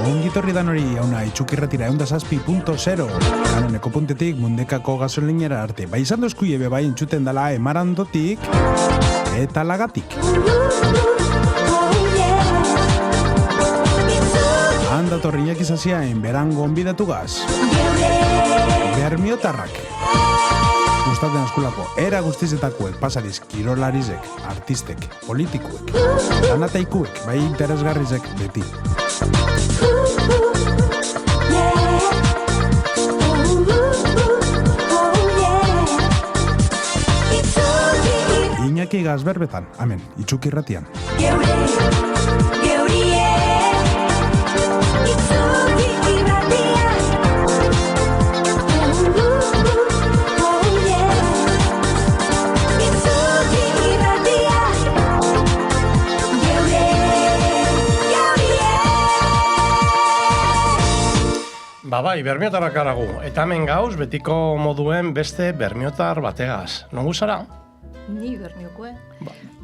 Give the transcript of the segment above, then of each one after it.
Ongitorri dan hori hauna itxukirretira 107.0 kanoneko puntetik mundekako gasolinera arte. Bai izan dozkuie bai entzuten dela emarandotik eta lagatik. Handatorriak izaziaen berango onbidatu gaz. Bermiotarrak. Gustatzen askulako era guztizetakuek pasadiz kirolarizek, artistek, politikuek, danataikuek, bai interesgarrizek beti. Iñaki Gazberbetan, amen, itxukirratian. Bai, bermiotarrak aragu. Eta hemen gauz, betiko moduen beste bermiotar bategaz. Nongu zara? Ni bermiokoe.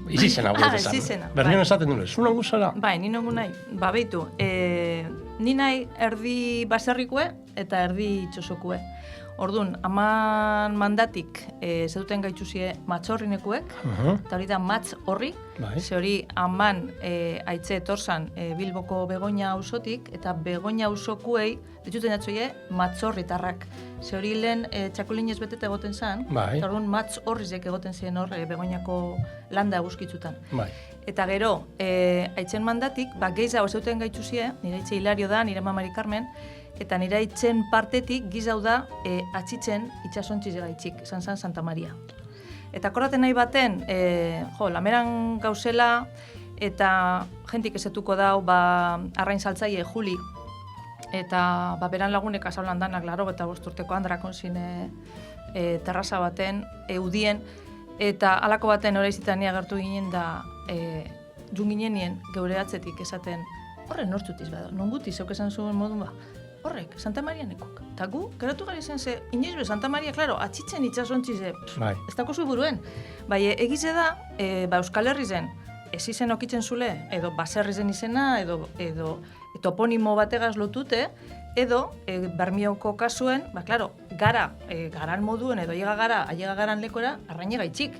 Izizena gure esan. Izizena. Bermion esaten dure, zu nongu zara? Bai, ni nongu nahi. Beitu, ni nahi erdi baserrikoe eta erdi itxosokue. Orduan, aman mandatik zeduten gaitxuzie matxorrinekuek, eta hori da matz horri, ze hori aman aitze etorzan Bilboko Begoña auzotik, eta Begoña auzokuei dituten jatzoie matzorritarrak. Ze hori lehen txakolinez beteta egoten zen, eta orduan matz horrizek egoten ziren hor Begoñako landa eguzkitzutan. Eta gero, aitzen mandatik, geiza hau zeduten gaitxuzie, nire aitze Hilario da, nire mamari Carmen, eta nire aitzen partetik gizau da atxitzen itxasontziz gaitxik, esan zen Santa Maria. Eta korraten nahi baten, lameran gauzela, eta jentik esetuko dau, arrain saltzaile Juli, eta beran lagunek azaulan danak, laro eta bosturteko andrakon zine terraza baten, eudien, eta alako baten horreizitan agertu ginen da, junginen nien geure atzetik esaten, horre nortzutiz bada, nonguti zeuk esan zuen modun ba, horrek, Santa Maria nekok. Eta gu, geratu gari zen ze, inoiz be, Santa Maria, klaro, atxitzen itxasontzize, ez dako zu buruen. Bai, egize da, Euskal Herri zen, ez izen okitzen zule, edo baserri zen izena, edo toponimo bategaz lotute, edo Bermioko kasuen, klaro, garan moduen, edo aiega garan lekora, arraine gaitxik.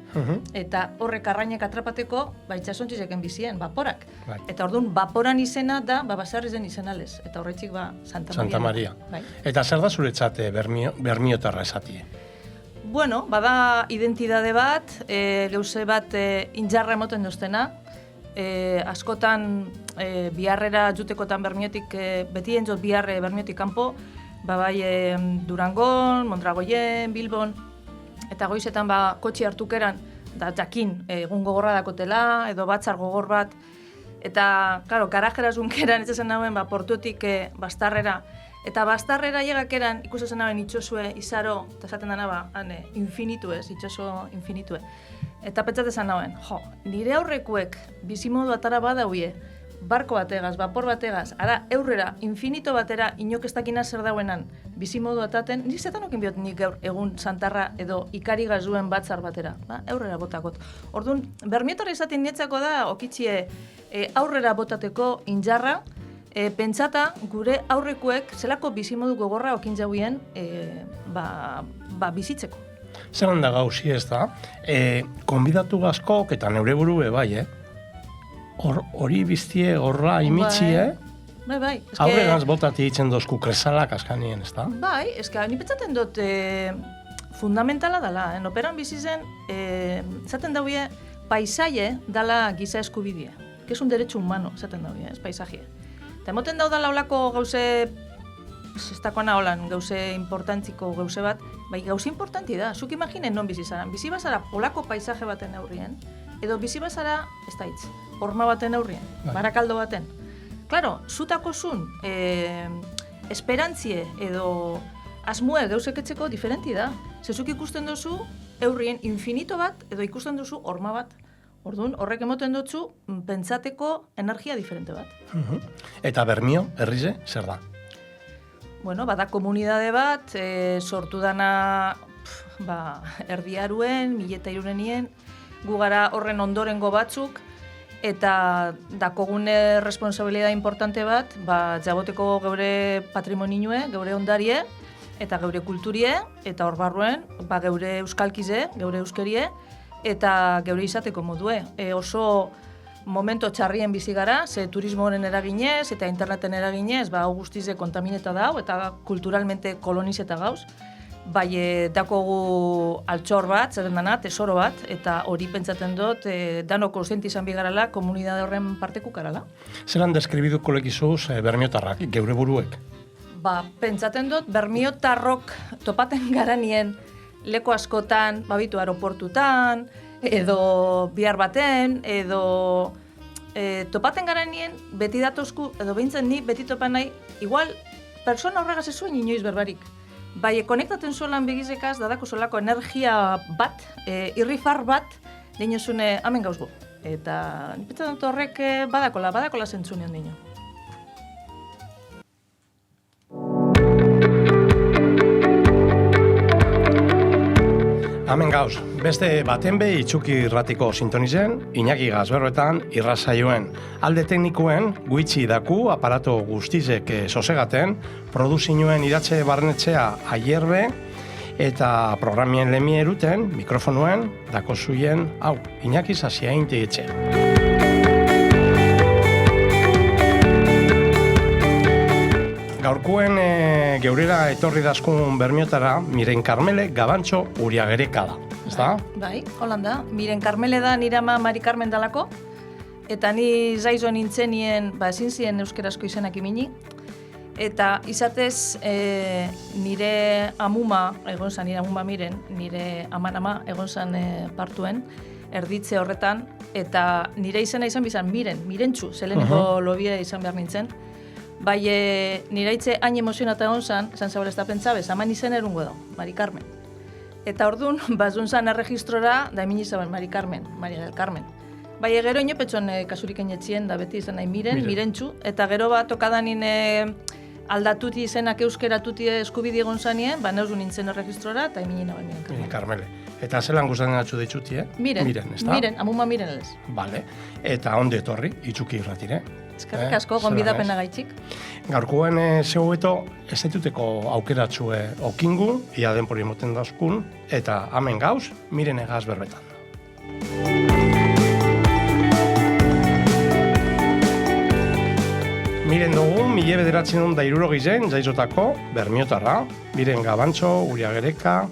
Eta horrek arrainek atrapateko, itxasontzizeken bizien, baporak. Eta orduan, baporan izena da, baserri zen izenalez. Eta horretxik, Santa Maria. Eta zer da zuretzat bermiotarra esatie? Bueno, bada identidade bat, geuze bat injarra emoten doztena, askotan biharrera jutekotan Bermiotik, beti entzot biharre Bermiotik kanpo, bai Durangon, Mondragoien, Bilbon, eta goizetan kotxi hartukeran, da jakin egun gogorra dakotela, edo batzar gogor bat, eta, klaro, garajera zunkeran, ez zen nauen, portutik bastarrera, eta bastarrera llegakeran, ikusten nauen itxosue, izaro, eta esaten dana, infinitu ez, itxoso infinitue. Eta pentsatzen zen nauen, nire aurrekuek bizimodu atara badauie, barko bategaz, vapor bategaz, ara eurrera, infinito batera, inok ez dakina zer dauenan, bizimodu ataten, nire zetan okin biot nik gaur egun santarra edo ikari gazuen batzar batera, eurrera botakot. Orduan, bermiotarra izaten nietzako da, okitxie aurrera botateko injarra, pentsata gure aurrekuek zelako bizimodu gogorra okin jauien bizitzeko. Zer handa gauzi ez da, konbidatu gazkok eta neure burue bai, hori biztie, horra imitzie, Bai. Aurregaz botati itzen dozku kresalak askanien, ez da? Bai, ni pentsaten dut fundamentala dela, operan bizi zen, zaten dauie, paisaie dala giza eskubidea, que es un derecho humano, zaten dauie, ez paisajie. Eta emoten daudala olako gauze, ez dakoana holan, gauze importantziko gauze bat, bai gauze importanti da, zuk imaginen non bizi zara. Bizi bazara olako paisaje baten aurrien, edo bizi bazara, ez da hitz, horma baten aurrien, barakaldo baten. Klaro, zutako zun, esperantzie edo asmue gauzeketzeko diferenti da. Zezuk ikusten duzu eurrien infinito bat edo ikusten duzu horma bat. Orduan, horrek emoten dutzu pentsateko energia diferente bat. Eta Bermio, herrize, zer da? Bueno, bada komunidade bat, sortu dana erdiaruen, 1300 gu gara horren ondorengo batzuk, eta dakogune responsabilidad importante bat, jaboteko geure patrimonioe, geure ondarie, eta geure kulturie, eta hor barruen, geure euskalkize, geure euskerie, eta geure izateko modue. Oso momento txarrien bizi gara, ze turismoaren eraginez eta interneten eraginez, hau guztize kontamineta dau, eta kulturalmente kolonizeta gauz. Bai, dakogu altxor bat, zeren dana, tesoro bat, eta hori pentsatzen dut, dano konstienti izan bigarala, komunidade horren parteku karala. Zeran deskribiduko lekizuz bermiotarrak, geure buruek? Pentsatzen dut, bermiotarrok topaten garanien leku askotan, babitu aeroportutan, edo bihar baten, edo topaten garanien beti datozku, edo behintzen ni beti topan nahi, igual, persona horregaz ez zuen inoiz berbarik. Bai, konektaten zuelan begizekaz, dadako solako energia bat, irrifar bat, dinozune, hamen gauzgu. Eta, nipetan dut horrek badakola zentzunean dino. Hemen gauz, beste baten be itxuki irratiko sintonizen, Iñaki Gazberbetan irrasaioen. Alde teknikuen, guitzi daku, aparato guztizek sosegaten, produzinuen idatze barnetxea aierbe, eta programien lemie eruten, mikrofonuen, dako zuien, hau, Iñaki Zasiain tegetxe. Gaurkuen geurera etorri dazkun bermiotara, Miren Karmele Gabantxo Uriagereka da, ez da? Bai, Holanda. Miren Karmele da nire ama Mari Carmen dalako, eta ni zaizo nintzenien, ezin ziren euskerazko izenak imini, eta izatez nire amuma, egon zan nire amuma Miren, nire aman egon zan partuen, erditze horretan, eta nire izena izan bizan Mirentxu, zeleneko lobia izan behar nintzen. Bai, nire hitze hain emozionata egon zan, esan zabela ez da pentsabez, haman izen erungo da, Mari Carmen. Eta orduan, bazun zan erregistrora, da emin izaben Mari Carmen, Maria del Carmen. Bai, gero inopetxon kasurik enetzien, da beti izan nahi Mirentxu, eta gero bat okadanin aldatuti izenak euskeratuti eskubide egon zanien, neuz nintzen erregistrora, eta emin inaben Miren Carmele. Eta zelan guztaren atxu ditzuti, Miren, ez da? Miren, amuma Miren lez. Bale, eta onde etorri, itxuki irratire. Eskerrik asko, gonbidapena gaitxik. Gaurkoen zeueto ez dituteko aukeratxue okingu, ia denpori moten dauzkun, eta hemen gauz, Miren Gazberbetan. Miren dugu, 1960 jaizotako bermiotarra, Miren Gabantxo, Uriagereka,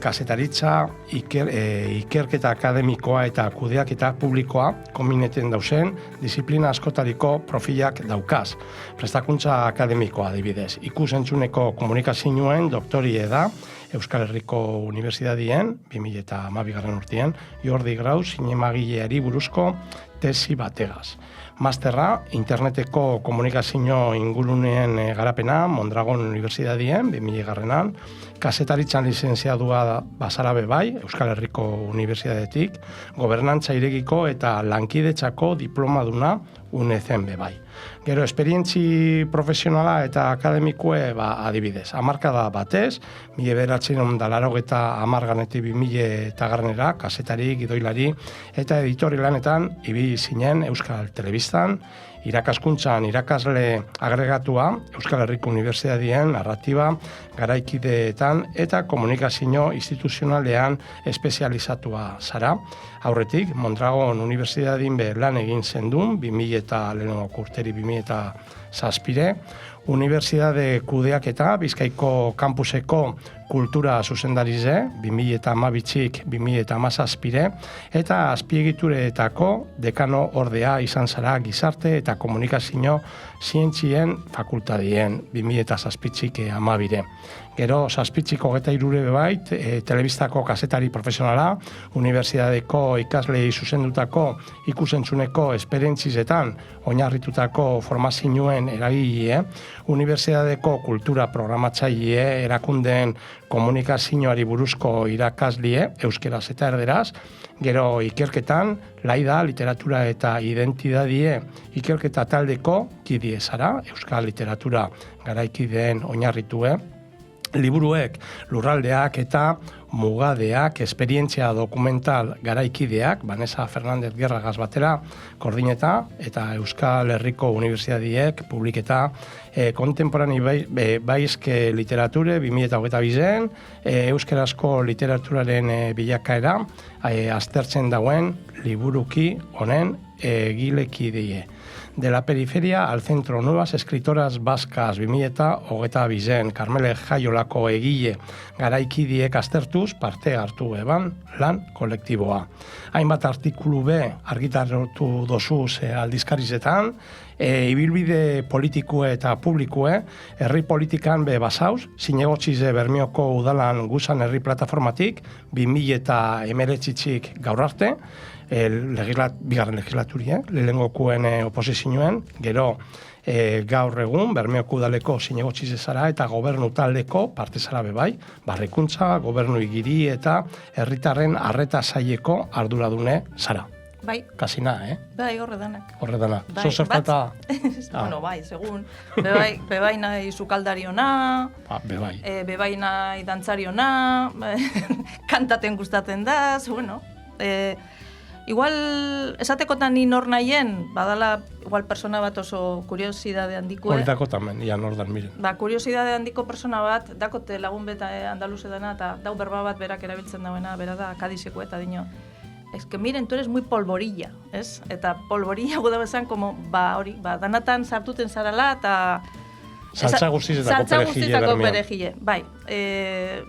kasetaritza, ikerketa akademikoa eta kudeaketa publikoa kombineten dauzen disiplina askotariko profilak daukaz. Prestakuntza akademikoa adibidez. Ikusentzuneko komunikazioen doktorie da Euskal Herriko Unibertsitatien 2012 urtean Jordi Grau zinemagileari buruzko tesi bategaz. Masterra, interneteko komunikazio inguruneen garapena Mondragon Unibertsitatien 2000 kasetaritzan lizenziadua Basarabe bai, Euskal Herriko Unibertsitatetik, gobernantza irekiko eta lankidetzako diplomaduna UNECen be bai. Gero, esperientzi profesionala eta akademikue adibidez. Hamarkada batez, 1980 2000 kasetari, gidoilari eta editori lanetan ibili zinen Euskal Telebistan, irakaskuntzan irakasle agregatua Euskal Herriko Unibertsitatien narratiba, garaikideetan eta komunikazio instituzionalean espezializatua zara. Aurretik, Mondragon Unibertsitatin be lan egin zendun, 2000 urteri 2007, Unibertsitate kudeaketa Bizkaiko kampuseko kultura zuzendarize, 2012 2017, eta azpiegituretako dekano ordea izan zara gizarte eta komunikazio zientzien fakultadien 2007 Gero, zazpitziko 23 bait, telebistako kazetari profesionala, unibertsitateko ikaslei zuzendutako ikusentzuneko esperientzizetan oinarritutako formazioen eragile, unibertsitateko kultura programatzaile erakundeen komunikazioari buruzko irakaslie, euskeraz eta erderaz, gero ikerketan, laida, literatura eta identidadie ikerketa taldeko kidie zara, euskal literatura garaikideen oinarritue, liburuek lurraldeak eta mugadeak, esperientzia dokumental garaikideak, Vanessa Fernández Gerragaz batera, koordineta, eta Euskal Herriko Unibertsitateek publiketa kontemporani baizke literature 2022 euskarazko literaturaren bilakaera aztertzen dauen liburuki honen egilekidea. De la periferia al centro, nuevas escritoras vascas 2022 Carmele Jaiolako egile garaikidiek aztertuz parte hartu eban lan kolektiboa. Hainbat artikulu be argitaratu dozuz aldizkarizetan, ibilbide politikue eta publikue, herri politikan be basauz, zinegotzize Bermioko udalan guzan herri plataformatik, 2019 gaur arte, bigarren legislaturia, lehengokuen oposizioen, gero gaur egun, Bermeoko udaleko zinegotzize zara eta gobernu taldeko parte zara bebai, barrikuntza, gobernu igiri eta herritarren arreta saileko arduradune zara. Bai. Kasina, Bai, horredanak. Horredanak. Bai, zertata? Bueno, bai, segun. Bebai nahi sukaldariona, bebai. Bebai nahi dantzariona, kantaten gustatzen da, bueno. Igual, esatekotan ni nor nahien, badala, igual persona bat oso kuriosidade handiko. Horitako tamen, ia nordan, miren. Kuriosidade handiko persona bat, dakote lagun beta andaluze dana, eta dau berba bat berak erabiltzen dauena, bera da, Kadizeko eta dino. Es que miren, tú eres muy polvorilla, ez? Eta polvorilla guda bezan, como, hori, danatan sartuten zarala, eta... Saltza guztizetako perejile. Bai,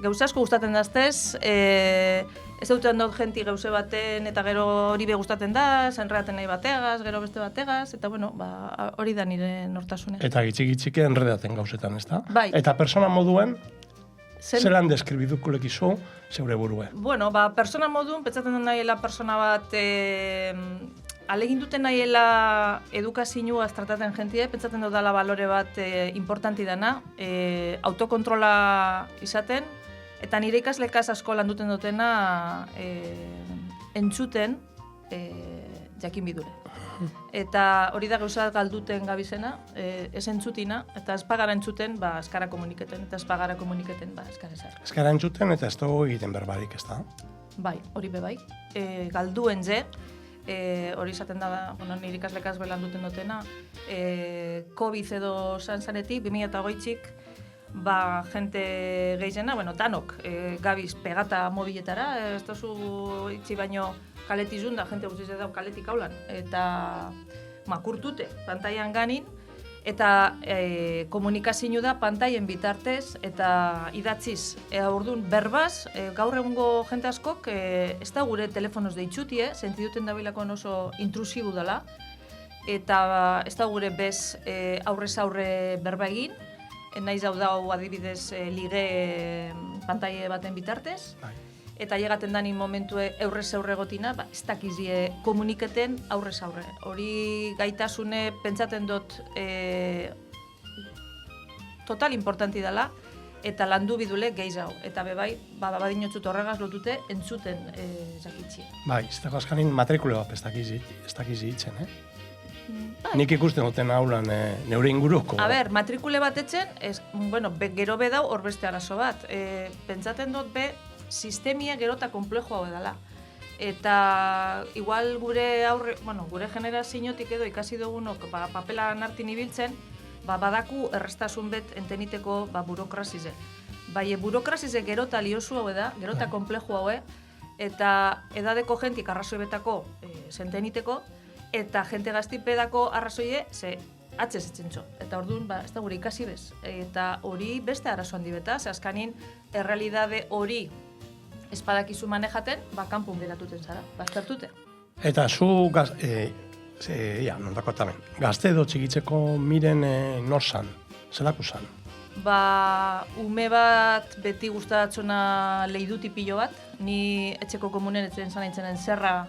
gauza asko gustatzen daztez, ez duten dut genti gauze baten, eta gero hori be gustatzen da, enredaten nahi bategaz, gero beste bategaz, eta bueno, hori da nire nortasune. Eta gitxik-gitxike enredaten gauzetan, ez da? Bai. Eta persona moduen, zelan deskribiduko lekizu zeure burue? Bueno, persona moduen, pentsatzen den nahiela persona bat, aleginduten nahiela edukazioa trataten jentie, pentsatzen dut dala balore bat importanti dana, autokontrola izaten, eta nire ikaslekaz asko landuten dutena entzuten jakin bidure. Eta hori da gauza galduten gabizena, ez entzutina, eta ez pagara entzuten, eskara komuniketen, eta ez pagara komuniketen, eskara ezer. Eskara entzuten eta ez dugu egiten berbarik, ez da? Bai, hori bebai. Galduen ze, hori izaten da, nire ikaslekaz belan duten dutena, COVID edo zanetik, 2008-ik, jente gehiena, tanok, gabiz pegata mobiletara, ez dozu itxi baino kaletizun da, jente guztiz edo kaletik haulan, eta makurtute, pantailan ganin, eta komunikazio da pantaien bitartez, eta idatziz, orduan berbaz, gaur egungo jente askok, ez da gure telefonoz deitzutie, sentiduten dabilako oso intrusibu dela, eta ez da gure bez aurrez aurre berba egin, naiz hau dau adibidez lige pantaile baten bitartez, eta llegaten dani momentue aurrez aurre gotina, ez dakizie komuniketen aurrez aurre. Hori gaitasune pentsaten dut total importanti dela, eta landu bidule gehiago. Eta bebai, badinotzut horregaz lotute entzuten jakitzie. Bai, ez dago askanin matrikule bat ez dakizi hitzen, Nik ikusten duten haulan neure inguruko. Matrikule bat etzen, gero bedau hor beste arazo bat. Pentsaten dut sistemia gero eta komplejo hau edala. Eta igual gure generaziotik edo ikasi dugunok papela nartin ibiltzen, badaku errestasun bet enteniteko burokrazize. Bai, burokrazize gero eta liosu hau eda, gero eta komplejo hau eta edadeko jentik arrazoi betako zenteniteko, eta jente gaztipedako arrazoie, atzez etxentxo. Eta orduan, ez da gure ikasi bez. Eta hori beste arazo handi beta, askanin, errealidade hori espadakizu manejaten, kanpun geratuten zara, baztertute. Eta zu, nondako tamen, gazte edo txikitzeko miren nor zan, zelako zan? Ume bat beti gustatzona leiduti pilo bat, ni etxeko komunen etzen zanaitzenen zerra,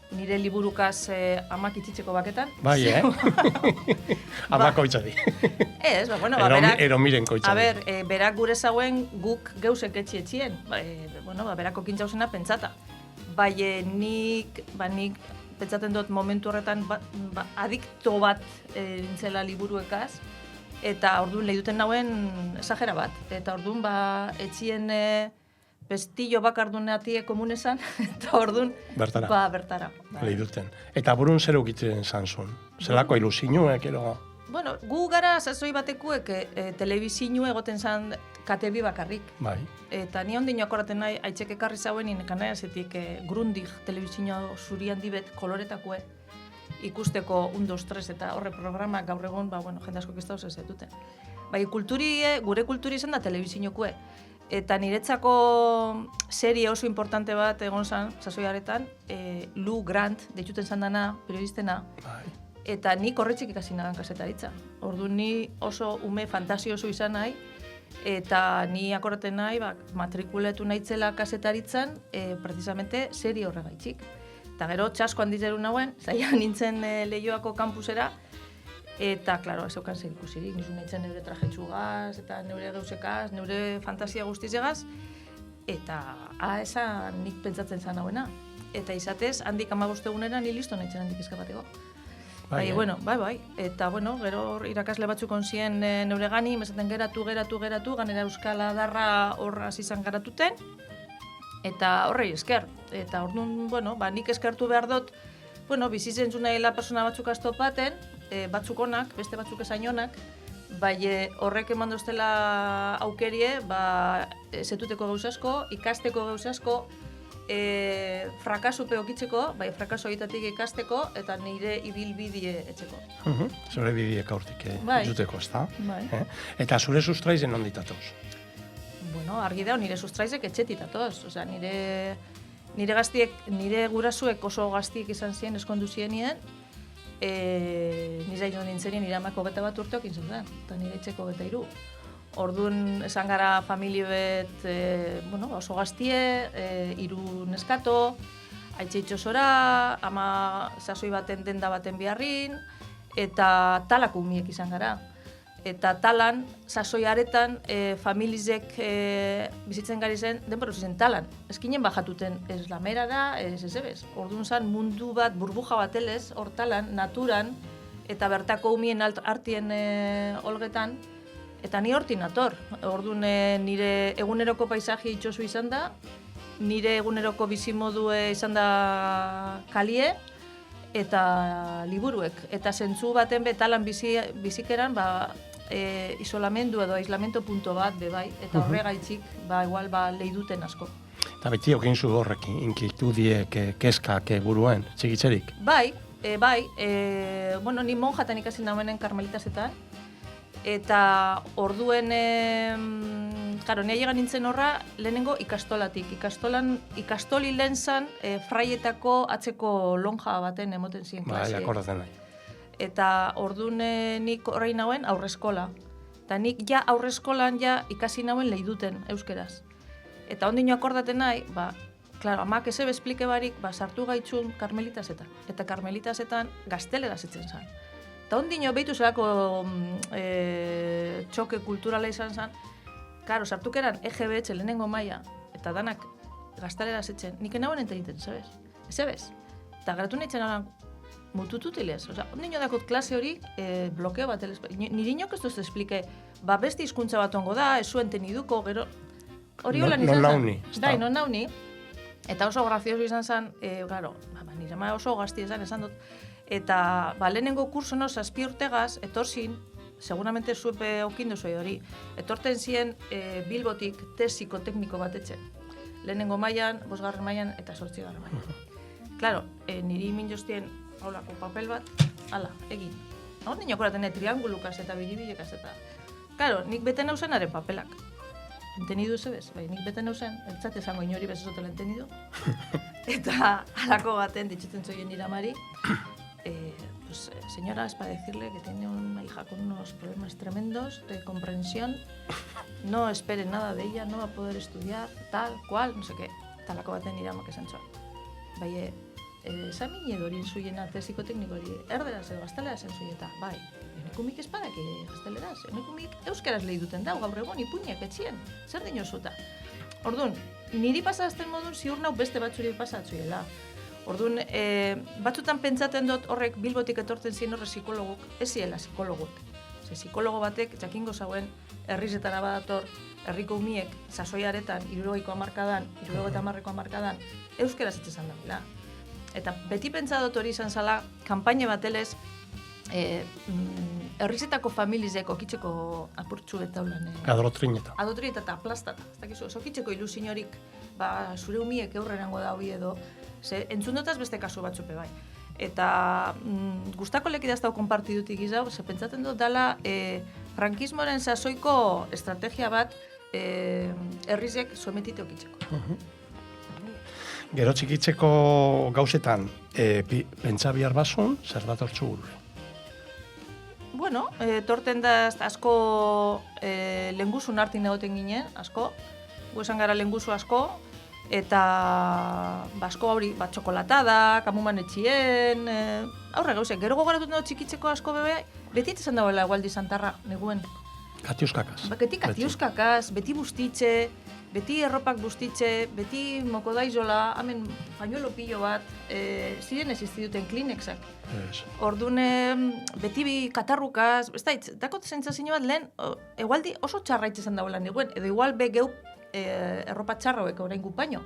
nire liburukaz amak itzitzeko baketan. Bai, Amako itxadi. Ez, berak... Ero miren koitzadi. Berak gure zauen guk geusek etxietxien. Berako kintzauzena pentsata. Bai, nik pentsaten dut momentu horretan adikto bat nintzela liburuekaz. eta orduan lehiduten nauen esagera bat. Eta orduan etxien pestillo bakarduneatie komunesan, eta orduan bertara. Lehiduten. Eta burun zer ukitzen zantzun? Zelako ilusinuek, ero? Bueno, gu gara sasoi batekuek telebizinu egoten zan katebi bakarrik. Bai. Eta ni ondino akoraten nahi, aitzek ekarri zauen inekanai azetik Grundig telebizinu zuri handi bet koloretakue ikusteko 1, 2, 3 eta horre programak gaur egun, jende asko kiztauz ez duten. Bai, gure kulturi izan da telebizinukue. Eta niretzako serie oso importante bat egon zan, sasoiaretan, Lou Grant, deituten zan dana, periodistena. Bai. Eta nik horretxik ikasi nagan kasetaritza. Orduan ni oso ume fantasioso izan nahi, eta ni akoraten nahi, matrikuletu nahitzela kasetaritzan, precisamente serie horregaitxik. Eta gero txasko handizeru nauen, zaila nintzen Leioako kampusera, eta, klaro, ez eukan zer ikusirik, nizu nahitzen neure trajetxugaz, eta neure geusekaz, neure fantasia guztizegaz, eta esan nik pentsatzen zan hauena. Eta izatez, handik 15 egunera ni listo nahitzen handik eskabateko. Bai. Eta, gero irakasle batzuk onzien neure gani, mesaten geratu, ganera euskala darra horraz izan garatuten, eta horrei esker. Eta orduan, nik eskertu behar dut, bizitzen zunela persona batzuk astopaten, batzuk onak, beste batzuk esain onak, bai horrek eman doztela aukerie, zetuteko gauzasko, ikasteko gauzasko, frakaso peokitzeko, bai frakaso egitatik ikasteko, eta nire ibilbidie etxeko. Zure bidiek aurtik juteko, ez da? Bai. Eta zure sustraizen onditatoz? Argi da, nire sustraizek etxetitatoz. Osea, nire gaztiek, nire gurasuek oso gaztiek izan ziren, eskondu zienien, nire jo nintzenien nire amako 21 urteok intzen zen, eta nire etxeko 23. Orduan esan gara familie bet oso gaztie, 3 neskato, aitxe itxosora, ama sasoi baten denda baten biharrin, eta talako umiek izan gara. Eta talan, sasoi aretan, familizek bizitzen gari zen, denbora zen talan. Ezkinen bajatuten ez lamerara, ez ebez. Orduan zen mundu bat, burbuja bat elez, hor talan, naturan, eta bertako umien artien olgetan, eta ni hortin nator. Orduan nire eguneroko paisaji itxosu izan da, nire eguneroko bizimodue izan da kalie, eta liburuek. Eta zentzu baten betalan bizikeran, isolamendu edo aislamento punto bat bebai, eta horregaitzik, igual lehiduten asko. Eta beti okin zu horrek, inkitudiek, keskak buruen, txigitzerik? Bai, ni monjatan ikasi naumenen karmelitasetan, eta orduen, ni ailegan nintzen horra lehenengo ikastolatik. Ikastoli lehen zan, fraietako atzeko lonja baten emoten ziren klasiek. Bai, akordatzen nahi. Eta orduan nik horrein nauen aurreskola. Eta nik aurreskolan ikasi nauen lehiduten euskeraz. Eta ondino akordaten nahi, klaro, amak eze bezplike barik, sartu gaitzun karmelitasetan. Eta karmelitasetan gazteleraz etzen zan. Eta ondino behitu zelako txoke kulturala izan zan, klaro, sartuk eran EGB lehenengo maila, eta danak gazteleraz etzen, nik enauen enteriten, zebez? Eta garatu nahitzen alan, mutututilez. Osa, ondino dakot klase hori blokeo bat, nire inok ez duz esplike, beste hizkuntza bat ongo da, ez zuen teniduko, gero, hori holan izan zan. Bai, non nauni. Eta oso grazioso izan zan, nire ma oso gazti esan dut, eta lehenengo kurso no, 7 urtegaz, etorzin, seguramente zuepe okindu zoi hori, etorten ziren Bilbotik tesiko tekniko bat etxe. Lehenengo mailan, 5. mailan eta 8. mailan. Klaro, niri min joztien haulako papel bat, egin. Hor nino akoraten triangulukaz eta biribilekaz eta... Klaro, nik beten hausenaren papelak. Entenidu zebez, nik beten hausen, entzat esango inori bezazotela entenidu. Eta halako baten ditxeten zoien nire amari, señora, es para decirle que tiene una hija con unos problemas tremendos de comprensión, no espere nada de ella, no va a poder estudiar, tal, cual, no sé qué. Talako baten nire amak esan zuen. Esamin edorin zuiena tesiko teknikori, erderaz edo gazteleraz zuieta, enekumik espadak gazteleraz, enekumik euskaraz lehiduten dau, gaur egon ipuñak etxien, zer dino zuta. Orduan, niri pasazten modun ziur nau beste batzuri pasatzuela. Orduan, batzutan pentsaten dut horrek Bilbotik etortzen ziren horre psikologuk, ez ziela psikologuk. Ze psikologo batek jakingo zauen herrizetara badator, herriko umiek sasoiaretan 70ko hamarkadan, 70ko hamarkadan euskeraz hitz esan dabila. Eta beti pentsa dut hori izan zala, kanpaina batelez, herrizetako familizek okitzeko apurtxu eta ulan. Adotrineta. Adotrineta eta aplastata. Ez dakizu, okitzeko ilusiorik, zure umiek eurrenango da hori edo, ze entzun dutaz beste kasu batzupe bai. Eta gustako leki daztau konpartidutik izau, ze pentsatzen dut dala frankismoaren sasoiko estrategia bat herrizek sometite okitzeko. Gero txikitzeko gauzetan, pentsa bihar basun, zer datortzu gure? Bueno, torten da asko lenguzun hartin egoten ginen, asko, gu esan gara lenguzu asko, eta asko hori, txokolatada, kamuman etxien, aurre gauzek, gero gogoratut nago txikitzeko asko bebe, beti etzen dagoela Egualdi Santarra, neguen. Katiuskakaz. Beti katiuskakaz, beti bustitxe, beti erropak bustitxe, beti mokodaizola, hemen pañuelo pillo bat, ziren existiduten Kleenexak. Ordune, beti bi katarrukaz, ez da, dakot zentzazio bat lehen, Egualdi oso txarra itxezan dagoela neguen, edo igual be geu erropa txarroek orain gupaino.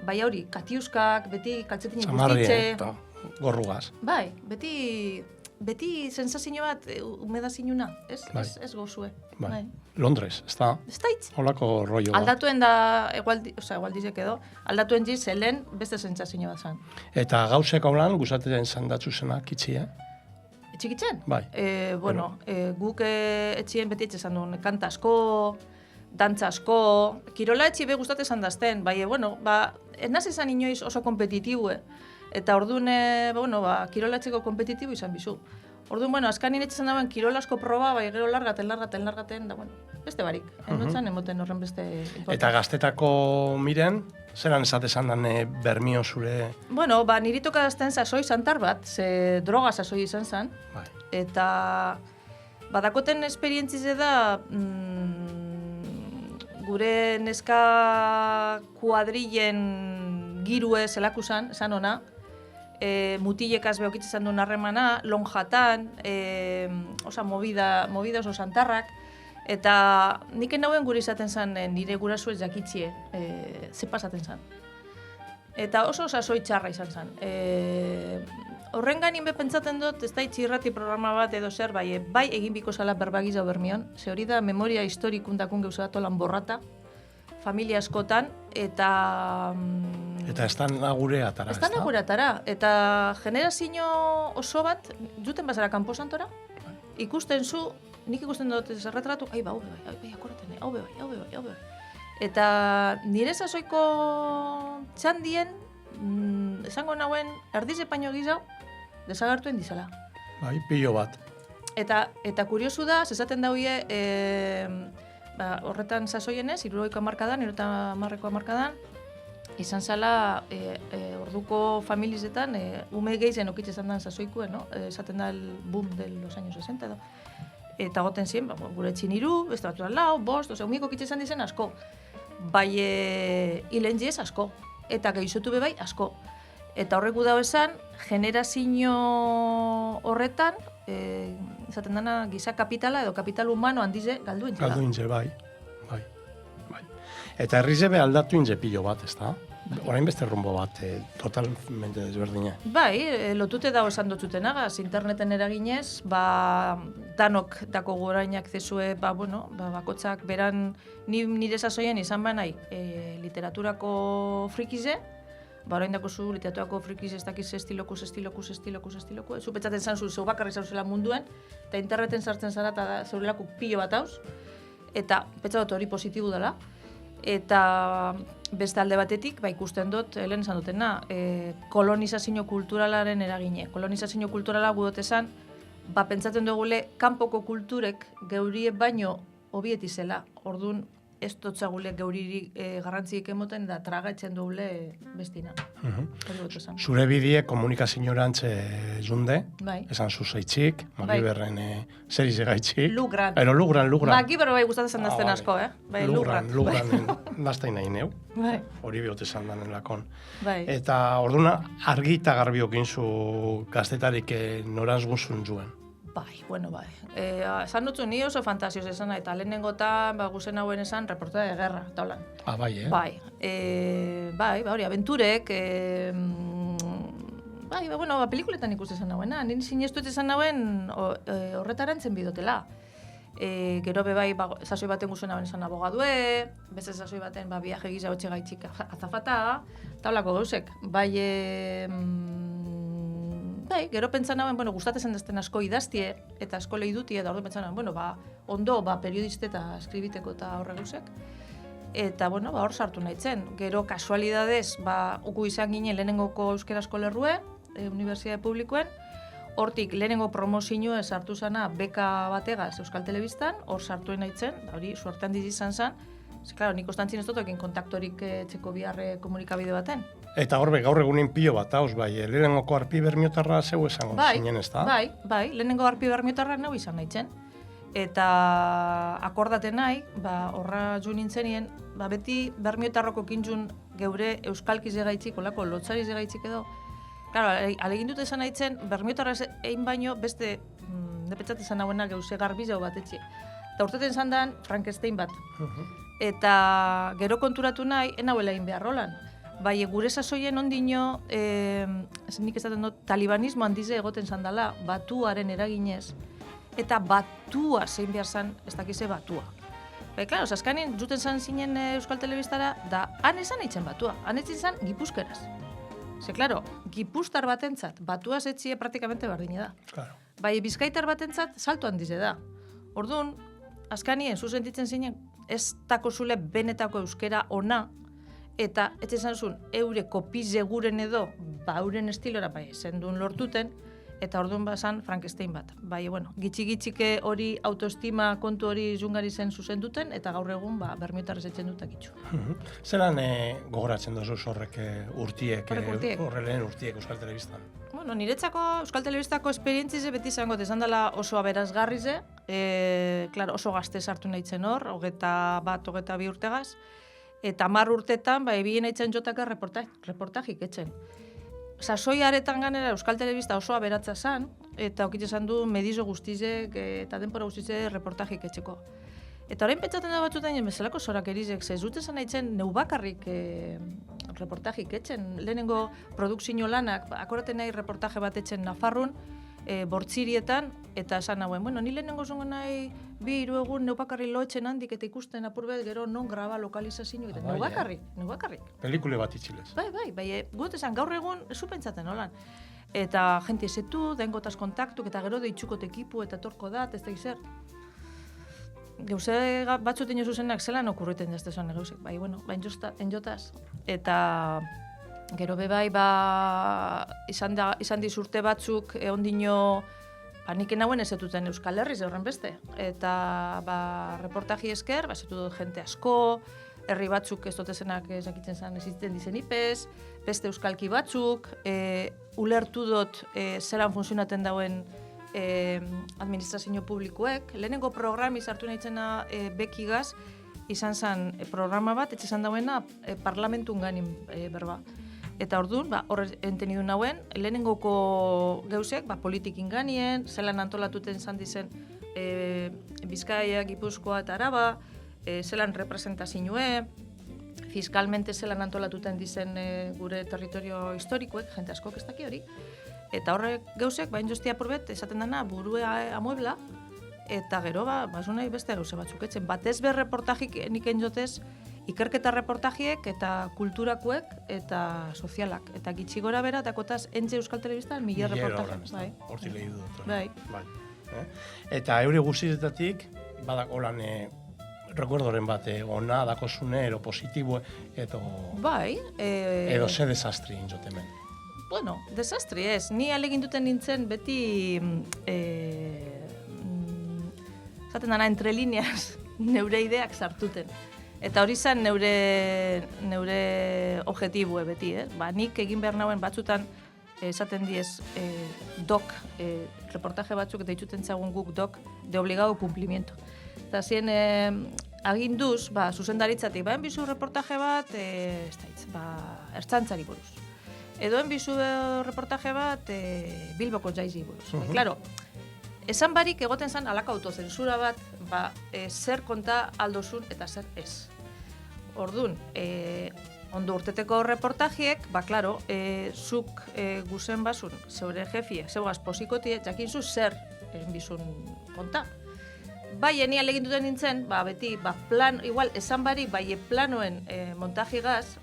Bai hori, katiuskak, beti kaltzetin bustitxe. Eta gorrugaz. Bai, beti sensazio bat umedazinuna, ez gozue. Bai. Londres, ez da? Ez da hitz. Holako rollo bat. Aldatuen da, Egualdizek edo, aldatuen jiz, helen beste sensazio bat zan. Eta gauzeko holan, guzatzen zandatzu zena kitzi, Txikitzen? Bai. Guk etxien beti etxezan duen, kanta asko, dantza asko, kirola etxi be gustatzen zandazten, bai, ez naz izan inoiz oso kompetitibue. Eta orduan, kirola etxeko kompetitibu izan bizu. Orduan, azkan etxezan dauen kirola asko proba, bai, gero largaten, da, beste barik. Enotzen, emoten horren beste importante. Eta gaztetako miren, zelan esatezan dane bermio zure? Niri tokadazten sasoi santar bat, ze droga sasoi izan zen. Bai. Eta badakoten esperientzize da, gure neska kuadrillen girue zelakusan, esan ona, mutilekaz behokitz izan duen harremana, lonjatan, movida oso santarrak, eta nik nauen gure izaten zen nire gurasu ez jakitzie, ze pasaten zen. Eta oso sasoi txarra izan zen. Horren ganin pentsatzen dut, ez da itxirrati programa bat edo zer, bai egin biko zala berbagizau bermion, ze hori da memoria historikundakun geuzatu lan borrata, familia askotan, eta... Eta ez da nagureatara, ez da? Ez da nagureatara, eta generazio oso bat, juten bazara kanposantora, ikusten zu, nik ikusten dut zerretratu, bai, akoraten, hau bai. Eta nire sasoiko txandien, esango nauen, erdize paino gizau, desagertuen dizala. Bai, pilo bat. Eta kuriosu da, zezaten dauie, horretan sasoienez, 70ko hamarkadan, 70ko hamarkadan, izan zala orduko familizetan, ume gehizen okitzen dan sasoikue, esaten da el boom de los años 60 edo. Eta goten ziren, gure txiniru, beste batu lau, bost, umiko okitzen dizen asko. Bai hilen jiez asko, eta gehizotu bebai asko. Eta horreku dago esan, generazio horretan, esaten dana giza kapitala edo kapital humano handize galduen zela. Galduen ze, bai. Eta herrize be aldatu inze pilo bat, ez da? Orain beste rumbo bat, totalmente desberdina. Bai, lotute dago esan dutzutenagaz, interneten eraginez, danok dako gorainak zezue, bakotzak beran nire sasoien izan nahi literaturako frikize, orain dako zu literaturako frikize ez dakiz estilokus, zu petzaten zan zeu bakarri zauzela munduen, eta interneten sartzen zara eta zeurelako pilo bat hauz, eta petza dut hori positibu dela. Eta beste alde batetik, ikusten dut, lehen esan dutena, kolonizazio kulturalaren eragine. Kolonizazio kulturala gudot esan, pentsatzen dugule, kanpoko kulturek geurie baino obietizela. Orduan, ez dotzagule geuriri garrantziek emoten da tragatzen dugule bestina. Zure bidie komunikazioarantz junde, esan zuzaitzik, Magiberren serize gaitzik. Lugran. Lugran. Magiber bai gustatzen dazten asko, Lugran naztain nahi neu. Hori bihote esan danen lakon. Eta orduan argi eta garbiokin zu gaztetarik noranz guzun zuen. Bai, bueno, bai. Esan dutzu ni oso fantasioz esan nahi, eta lehenengotan, guzen hauen esan, reportaje de guerra, eta holan. Bai, Bai, hori, aventurek, bai, bueno, pelikuletan ikusten esan hauena, nini sinestuet esan hauen horretarantzen bidotela. Gero bai, sasoi baten guzen hauen esan abogadue, beste sasoi baten, viaje gisa hotxe gaitxik azafata, eta holako gauzek. Bai, gero pentsan hauen, gustatzen dezten asko idaztie, eta asko lehidutie, eta orduan pentsan hauen, ondo, periodiste eta eskribiteko eta horre gauzek. Eta, hor sartu nahi zen. Gero, kasualidadez, uku izan ginen lehenengoko euskarazko lerrue, Unibertsitate Publikoen, hortik lehenengo promozioa sartu zana beka bategaz Euskal Telebistan, hor sartu nahi zen, hori suerte handiz izan zen, claro, nik ostantzin ez dutekin kontaktorik txeko biharre komunikabide baten. Eta horbe, gaur egunin pilo bat, hauz, bai, lehenengoko arpi bermiotarra zeu esango zinen, ez da? Bai, lehenengo arpi bermiotarra nahi izan nahi zen. Eta akordaten nahi, horra jo nintzenien, beti bermiotarroko kintzun geure euskalkiz egaitzik, olako lotzariz egaitzik edo. Claro, alegin dut esan nahi zen, bermiotarra egin baino beste, nepetzat izan hauena geuse garbiz hau bat etxe. Eta urteten zandan, Frankenstein bat. Eta gero konturatu nahi, enauela egin behar rolan. Bai, gure sasoien ondino, nik esaten dut, talibanismo handize egoten zandala, batuaren eraginez, eta batua zein behar zan, ez dakize batua. Bai, klaro, azkanin, juten zan zinen Euskal Telebistara, da han esan eitzen batua, han eitzen zan gipuzkeraz. Ze, klaro, gipuztar batentzat, batuaz etxie praktikamente berdine da. Claro. Bai, bizkaitar batentzat, salto handize da. Orduan, azkanien, zuzentitzen zinen, ez tako zule benetako euskera ona, eta etxe zan zuen, eure kopize guren edo, euren estilora, zendun lortuten, eta orduan bazan Frankenstein bat. Bai, gitxi-gitxike hori autoestima kontu hori jungari zen zuzenduten, eta gaur egun bermiotarrez etxen dutak itxu. Zeran gogoratzen dozu horrek urtiek, horrelen urtiek Euskal Telebistan? Niretzako Euskal Telebistako esperientzize beti izango izan dela oso aberazgarrize, oso gazte sartu nahi zen hor, 22 urtegaz, eta 10 urtetan, ebien nahi zen jotaka reportajik etzen. Sasoi aretan ganera Euskal Telebista oso aberatza zan, eta okitze zan du medizo guztizek eta denpora guztizek reportajik etxeko. Eta orain pentsatzen da batzutan, bezalako zorak erizek, ez dut esan nahi zen neu bakarrik reportajik etxen. Lehenengo produkzio lanak, akoraten nahi reportaje bat etxen Nafarrun, bortzirietan, eta esan nagoen, ni lehenengo zongo nahi 2-3 egun neu bakarrik loetxen handik eta ikusten apurbet gero non graba lokalizazio, eta neu bakarrik. Pelikule bat itxilez. Bai, gut esan gaur egun zu pentsatzen holan. Eta jenti ezetu, dengotaz kontaktuk, eta gero deitxukot ekipu eta torko dat, ez da izer. Gauze batzuten jo zuzenak zelan okurriten jazte zoan gauzek, enjotaz. Eta gero bebai, izan dizurte batzuk ondino, nik nauen ezetuten Euskal Herriz horren beste. Eta reportaji esker, ezetu dut jente asko, herri batzuk ez dotezenak ezakitzen zen existiten dizen ipez, beste euskalki batzuk, ulertu dut zelan funtzionaten dauen administrazio publikoek. Lehenengo programi sartu nahitzena bekigaz, izan zen programa bat, etxe izan dauena parlamentun ganin berba. Eta orduan, hor entenidu nauen, lehenengoko geuzek, politikin ganien, zelan antolatuten zan dizen Bizkaia, Gipuzkoa eta Araba, zelan representazioe, fiskalmente zelan antolatuten dizen gure territorio historikoek, jente askok ez daki hori. Eta horrek geuzek, jostia purbet, esaten dena burue amuebla, eta gero, nahi beste gauze batzuk etzen. Batez ber reportajik nik enjotez, ikerketa reportajiek eta kulturakuek eta sozialak. Eta gitxi gora bera, eta kotaz, entxe Euskal Telebistan, 1000 reportaje. Horti lehidu dut. Bai. Eta eure guztizetatik, badak holan rekordoren bat, ona, dakozune, ero positibo, edo... Bai. Edo ze desastri inzotemen. Bueno, desastri ez. Ni aleginduten nintzen beti... zaten dana, entre líneas, neure ideak sartuten. Eta hori zen neure objetibue beti, nik egin behar nauen batzutan, esaten diez, reportaje batzuk eta itxuten zagun guk de obligado cumplimiento. Eta zien aginduz, zuzendaritzatik, enbizu reportaje bat, ertzantzari buruz. Edo enbizu reportaje bat, Bilboko jaizi buruz. Claro, esan barik egoten zen alako autozensura bat, zer konta aldozun eta zer ez. Orduan, ondo urteteko reportajiek, klaro, zuk guzen basun, zeure jefie, zeugaz posikotie, jakinzu zer bizun konta. Bai, enian egin duten nintzen, beti, plan, igual, esan barik, bai, planoen montajigaz,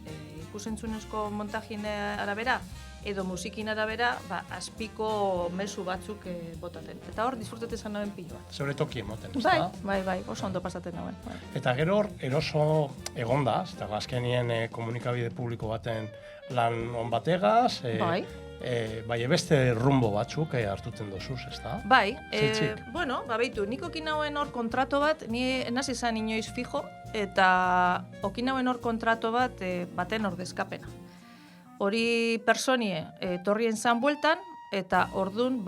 ikusentzunezko montajin arabera, edo musikin arabera, azpiko mezu batzuk botaten. Eta hor, disfrutet esan naben pilo bat. Zeure toki emoten, ez da? Bai, oso ondo pasaten naben. Eta gero hor, eroso egonda, eta azkenien komunikabide publiko baten lan on bategaz, bai, beste rumbo batzuk hartuten dozuz, ez da? Bai, bueno, behitu, nik okinauen hor kontrato bat, ni enaz izan inoiz fijo, eta okinauen hor kontrato bat baten ordezkapena. Hori personie torrien zan bueltan, eta ordun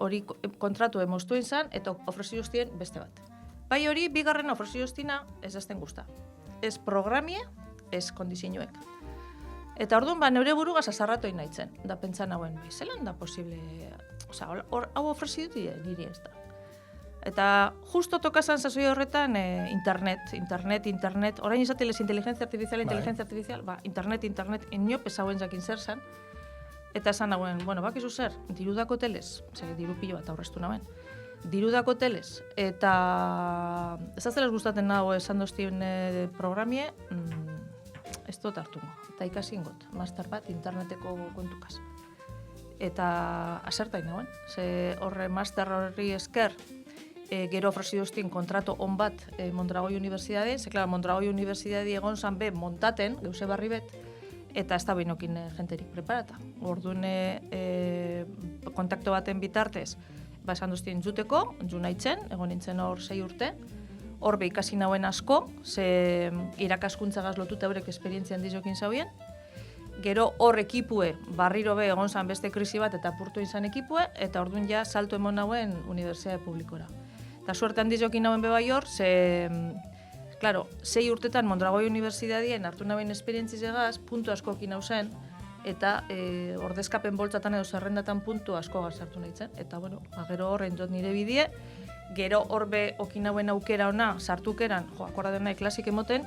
hori kontratu emostuen zan, eta ofrezioztien beste bat. Bai hori, bigarren ofrezioztina ez azten guzta. Ez programie, ez kondizinuek. Eta orduan, neure burugaz azarratoi nahitzen. Da pentsan hauen, zelan da posible, hau ofreziduti niri ez da. Eta justo tokazan zazoi horretan internet, orain izatelez inteligencia artificial, internet, inio pesauen jakin zer zan. Eta esan hauen, bakizu zer, dirudako telez, diru pilo bat aurreztu nauen, dirudako telez, eta ez azelez gustaten nago esan doztien programie, ez dut hartungo, eta ikasi ingot, master bat interneteko kontukaz. Eta asertain nagoen, ze horre master horri esker, gero ofrezidoztien kontrato on bat Mondragoi Universidade, ze klar, Mondragoi Universidade egon zan be montaten, geuse barri bet, eta ez da behinokin jenterik preparata. Orduan kontakto baten bitartez, esan duztien juteko, ju nahitzen, egon nintzen hor 6 urte, hor be ikasi nauen asko, ze irakaskuntzagaz lotuta eurek esperientzia handizokin zauen, gero hor ekipue, barriro be egon zan beste krisi bat eta apurtu izan ekipue, eta orduan ja salto emon nauen Unibertsitate Publikora. Eta suerte handizokin nauen bebai hor, ze, claro, 6 urtetan Mondragoi Unibertsitatean hartu nauen esperientzizegaz, puntu asko okin zen, eta ordezkapen boltzatan edo zerrendatan puntu asko hartu nahi zen. Eta, gero horrein dut nire bidie, gero horbe okinauen aukera ona sartukeran, akordaten nahi klasik emoten,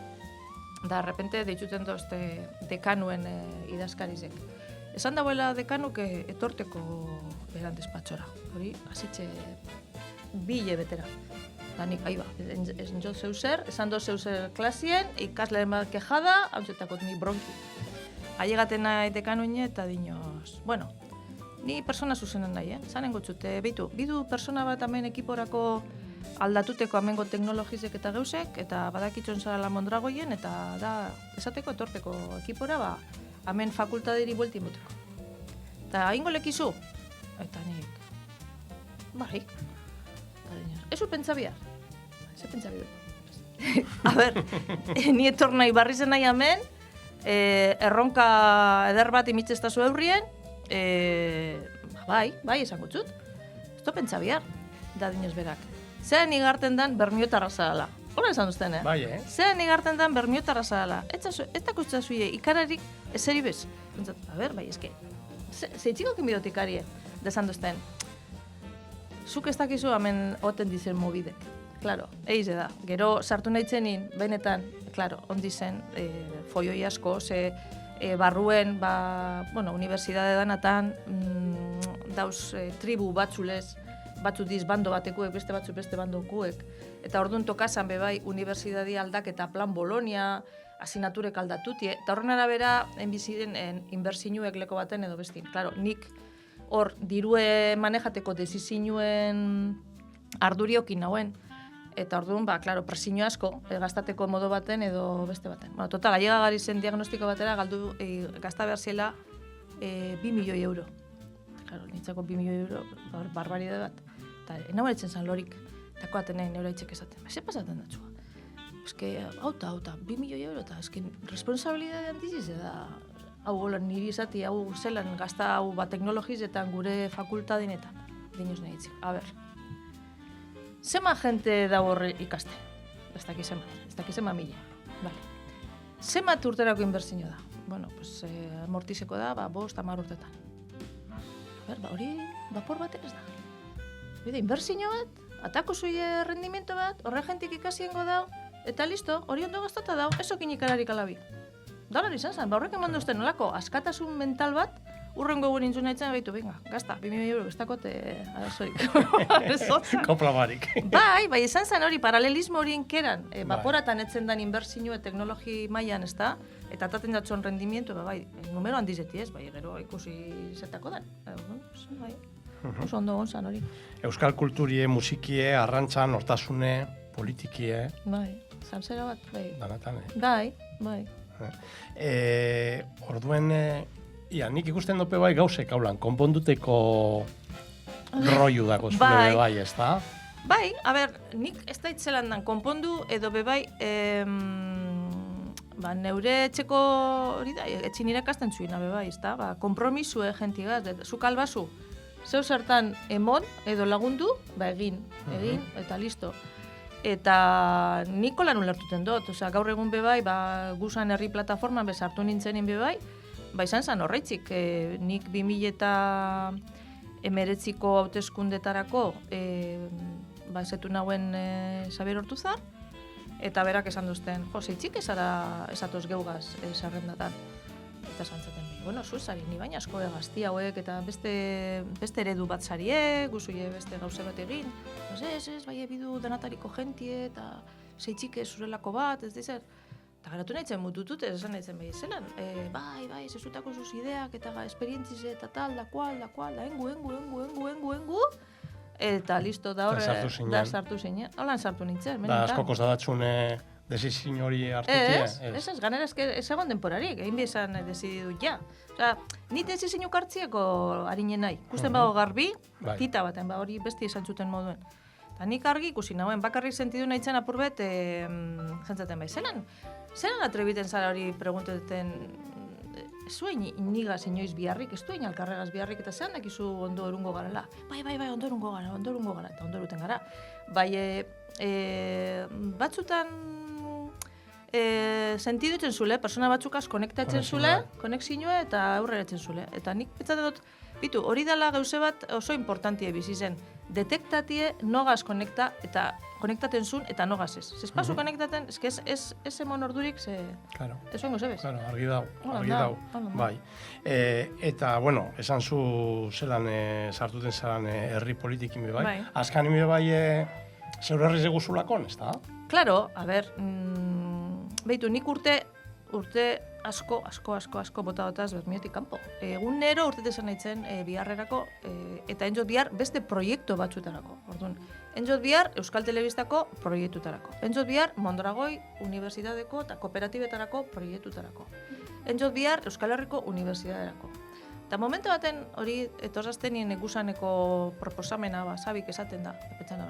da, repente, deitzuten dozte dekanuen idazkarizek. Esan dagoela dekanuk etorteko beran despatxora. Hori, hasitxe bile betera. Da, nik, aiba, esan jo zeuzer, esan do zeuzer klasien, ikasleen bat kejada, hau zetakot ni bronki. Ailegaten nahi dekanuine eta dinoz, ni persona zuzenen nahi, zanen gotxute, bidu persona bat hemen ekiporako aldatuteko amengo teknologizek eta geusek, eta badakitxon zarala Mondragoien, eta da, esateko etorteko ekipora, hemen fakultaderi buelti moteko. Eta haingo lekizu? Eta nik, bai, ezu pentsa bihar? Ze pentsa bihar? A ber, ni etor nahi barri zen nahi hemen, erronka eder bat imitzestazu eurrien, bai, esango txut. Ez do pentsa bihar, da dinoz berak. Zean igarten dan bermiotarra zala. Hora esan duzten, Bai, Zean igarten dan bermiotarra zala. Ez dakutza zuie, ikararik eseri bez. A ber, bai, eske. Zeitxiko kemidot ikarie, desan duzten. Zuk ez dakizu hemen oten dizen mobidek. Claro, eize da. Gero sartu nahi txenin, benetan, claro, ondi zen, foioi asko, ze barruen, unibertsitate danatan, dauz tribu batzulez, batzu diz bando batekuek, beste batzu beste bandokuek. Eta orduan tokazan bebai unibertsitatea aldak eta plan Bolonia, asinaturek aldatutie. Eta horren arabera, enbiziren inbertsinuek leko baten edo bestin. Claro, nik hor dirue manejateko desizinuen arduriokin nauen. Eta orduan, claro, presiño asko, gastateko modo baten edo beste baten. Total, ailega gari zen diagnostiko batera, gazta behar zela 2 milioi euro. Claro, nintzako 2 milioi euro, barbaridade bat. Eta nagoen etzen zan lorik, eta koaten nahi neura itxek esaten. Ze pasaten da txua? Eske, hauta, 2 milioi euro, eta eske, responsabilidade handiziz da. Hau niri izati, hau zelan gazta hau teknologizetan gure fakultadenetan. Dinoz nahi itxek. A ber, zema jente da horre ikaste? Ez dakizema mila. Vale. Zema urterako inbertsio da? Amortizeko da, 5-10 urtetan. A ber, hori, bapor batek ez da. bide, inbertsio bat, atako zuie rendimiento bat, horre jentik ikasiengo dau, eta listo, hori ondo gaztata dau, ezokin ikararik alabi. Dolar izan zen, horrek eman duzten nolako, askatasun mental bat, urrengo egun intzuna itzen, behitu, venga, gazta, 2.000 euro, gaztakote, arazoik. Kopla barik. Bai, izan zen hori, paralelismo horien keran, baporatan etzen dan inbertsinue teknologi mailan, ez da, eta taten datzuen rendimiento, bai, numero handizeti ez, bai, gero ikusi zetako dan. Bai, oso ondo gonzan hori. Euskal kulturie, musikie, arrantzan, hortasune, politikie. Bai, zantzera bat, bai. Danatan, Bai. Orduen, nik ikusten dope bai gauzek, haulan, konponduteko rollu dako zure bai, ez da? Bai, a ber, nik ez da itzelan dan konpondu, edo bebai, neure etxeko hori da, etxin irakasten zuina bebai, ez da? Kompromisue jentigaz, zuk albazu, zeu zertan emon edo lagundu, egin, eta listo. Eta niko lan ulertuten dut, gaur egun bebai, guzan herri plataforman bezartu nintzenin bebai, izan zen horreitzik, nik 2019ko hauteskundetarako ezetu nauen Xabier Ortuzar, eta berak esan duzten, zeitzik esatoz geugaz zerrendatan. Eta zantzaten behi, zuzari, ni baina asko gazti hauek, eta beste eredu bat zarie, guzuie beste gauze bat egin. Ez, bai ebidu denatariko jentie, eta zeitzik zurelako bat, ez dizer. Eta garatu nahitzen mututut, esan nahitzen behi, zelan, bai, zezutako zuz ideak, eta esperientzize, eta tal, da kual, engu, eta listo, da horre, da sartu zinen. Holan sartu nintzen, Da, askokos dadatzune desizin hori hartutia? Ez, ganera ez egon denporarik, egin bezan desididu ja. Ni desizin ukartzieko harinen nahi. Ikusten bago garbi, tita baten, hori besti esan zuten moduen. Eta nik argi ikusi nauen, bakarrik sentidu nahitzen apurbet, zantzaten bai, zelan atrebiten zara hori pregunteten, ez zuen inigaz inoiz biharrik, ez zuen alkarregaz biharrik, eta zelan dakizu ondo erungo garela. Bai, ondo erungo gara, eta ondo eruten gara. Bai, batzutan sentidutzen zule, persona batzukaz konektatzen zule, konexioa eta aurreratzen zule. Eta nik petzaten dut, bitu, hori dela gauze bat oso importantie bizi zen. Detektatie nogaz konekta eta konektaten zuen eta nogaz ez. Zespazu konektaten, ez emon ordurik, ez oingo zebez. Claro, argi dau. Bai. Eta, esan zu zelan sartuten zelan herri politikin bai. Azkan ime bai zeur herriz eguzulakon, ez da? Claro, a ber, behitu, nik urte asko bota-botaz bermiotik kanpo. Egunero urtetezen nahitzen biharrerako, eta entzot bihar beste proiektu batzuetarako. Orduan, entzot bihar Euskal Telebistako proiektutarako. Entzot bihar Mondragoi Unibertsitateko eta Kooperatibetarako proiektutarako. Entzot bihar Euskal Herriko Unibertsitaterako. Eta momentu baten hori etozaztenien egusaneko proposamena sabik esaten da, epetzen da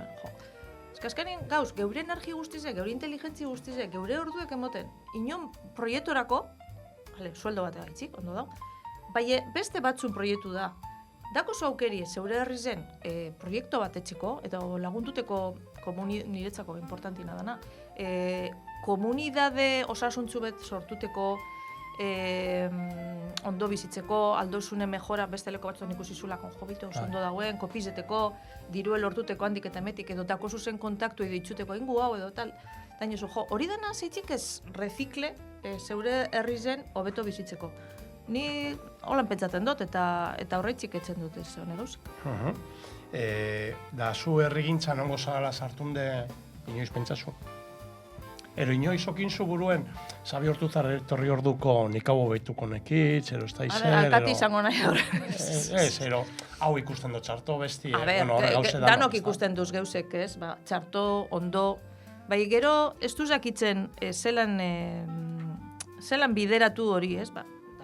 azkenean gauz, geure energi guztize, geure inteligentzi guztize, geure orduek emoten, inon proiektorako, sueldo batea gaitzik, ondo da, bai beste batzun proiektu da, dako zu aukeri zeure herri zen proiektu bat etxeko, eta lagunduteko niretzako importantina dana, komunidade osasuntzu bet sortuteko, ondo bizitzeko, aldozune mejora besteleko batzuan ikusi zulakon jobito, ondo dagoen, kopizeteko, dirue lortuteko handik eta emetik, edo dako zuzen kontaktu edo itxuteko ingu hau edo tal. Taino zu, hori dana zeitzik ez rezikle zeure herri zen hobeto bizitzeko. Ni holan pentsatzen dut eta horreitzik etzen dut ez hone gauz. Da zu herrigintzan ongo zagala sartunde inoiz pentsazu? Ero inoiz okinzu buruen, Xabi Ortuzar etorri orduko nik hau behituko nekitz, ero ez da izen, alkati izango nahi horre. Ez, ero, hau ikusten dut txarto besti, danok ikusten duz geuzek, ez, txarto, ondo, bai gero ez duzakitzen zelan bideratu hori, ez,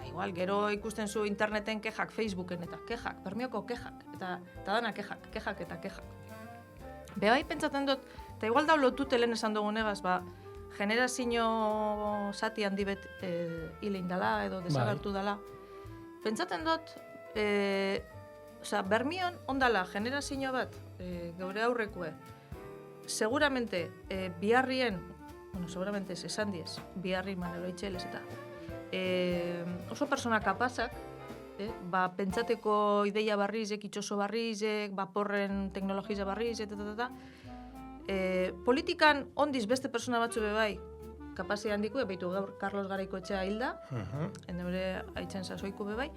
igual, gero ikusten zu interneten kejak, Facebooken eta kejak, bermioko kejak, eta dana kejak eta kejak. Bai pentsatzen dut, eta igual da lotute lehen esan dugunegaz, generazio zati handi bet hilein dela edo desagertu dela. Pentsaten dut, bermion ondala generazio bat geure aurrekue, seguramente biharrien, seguramente esan diez, biharri manero itxeles eta oso persona kapazak pentsateko ideia barrizek, itxoso barrizek, baporren teknologia barriz, eta. Politikan ondiz beste persona batzu bebai, kapazia handiko, baitu gaur Carlos Garaikoetxea hilda, ende haitzen sasoiku bebai,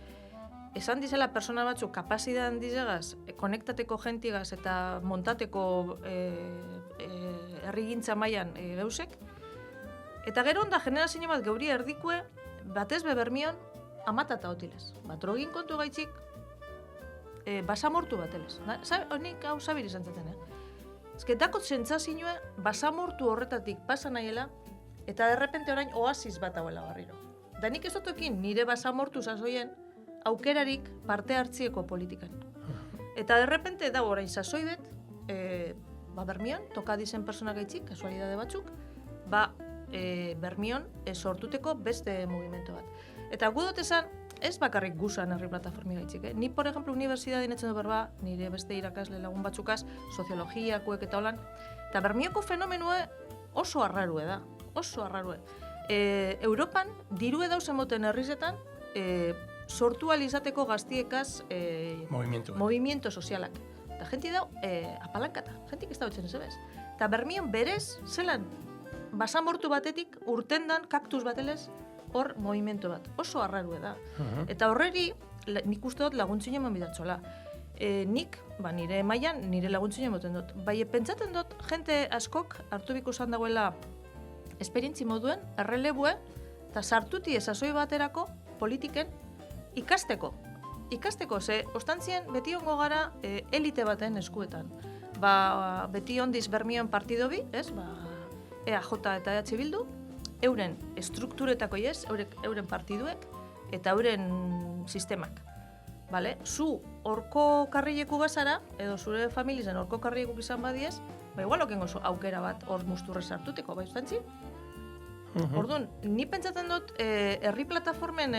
esan dizela persona batzu kapazida handizegaz, konektateko gentigaz eta montateko herrigintza mailan geusek, eta gero onda generazio bat geuri erdikue, batez bebermion, amatata otilez. Trogin kontu gaitzik, basamortu batelez. Honik hau zabir izan zaten, dakot sentsazioa basamortu horretatik pasa nahiela, eta derrepente orain oasis bat hauela barriro. Da nik ez otokin nire basamortu sasoien aukerarik parte hartzieko politikan. Eta derrepente dago orain sasoi bet, bermion, toka dizen persona gaitzik, kasualidade batzuk, bermion sortuteko beste mugimendu bat. Eta gu dut esan, ez bakarrik guzan herri plataformi gaitzik. Ni, por ejemplo, unibertsitatean etzen du berba, nire beste irakasle lagun batzukaz, soziologiakoek eta holan, eta bermioko fenomenua oso arrarue da, oso arrarue. Europan, dirue dauzen moten herrizetan, sortu alizateko gaztiekaz movimiento sozialak. Eta jenti dau, apalankata, jentik ez da hotzen zebez. Eta bermion berez, zelan, basamortu batetik urtendan kaktus batelez, hor movimiento bat. Oso arrarue da. Eta horreri, nik uste dut laguntzine eman bidatzola. Nik, nire mailan, nire laguntzine emoten dut. Bai, pentsaten dut, jente askok hartu biko zan dagoela esperientzi moduen, errelebue, eta sartuti esasoi baterako politiken ikasteko. Ikasteko, ze ostantzien beti ongo gara elite baten eskuetan. Beti ondiz bermion partido bi, ez? EAJ eta EH Bildu, euren strukturetako euren partiduek eta euren sistemak. Zu horko karrileku bazara, edo zure familizen horko karrileku izan badiez, igual okengo aukera bat hor musturre sartuteko, bai ustantzi? Orduan, ni pentsatzen dut herri plataformen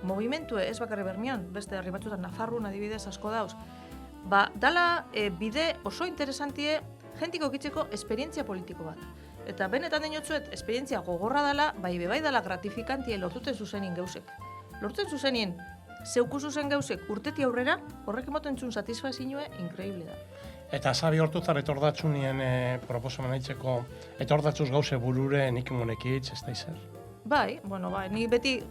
movimentue ez bakarri bermion, beste herri batzutan Nafarroan adibidez asko dauz, dala bide oso interesantie jentiko kitzeko esperientzia politiko bat. Eta benetan denotzuet, esperientzia gogorra dela, bai dela gratifikantie lortuten zuzenien geusek. Lortuten zuzenien, zeuku zuzen geusek urteti aurrera, horrek emoten zuen satisfazioa inkreible da. Eta sabi hortutar etordatxunien proposamen haitzeko, etordatxuz gauze burure nik imunekitz, ez da izer? Bai, ni beti,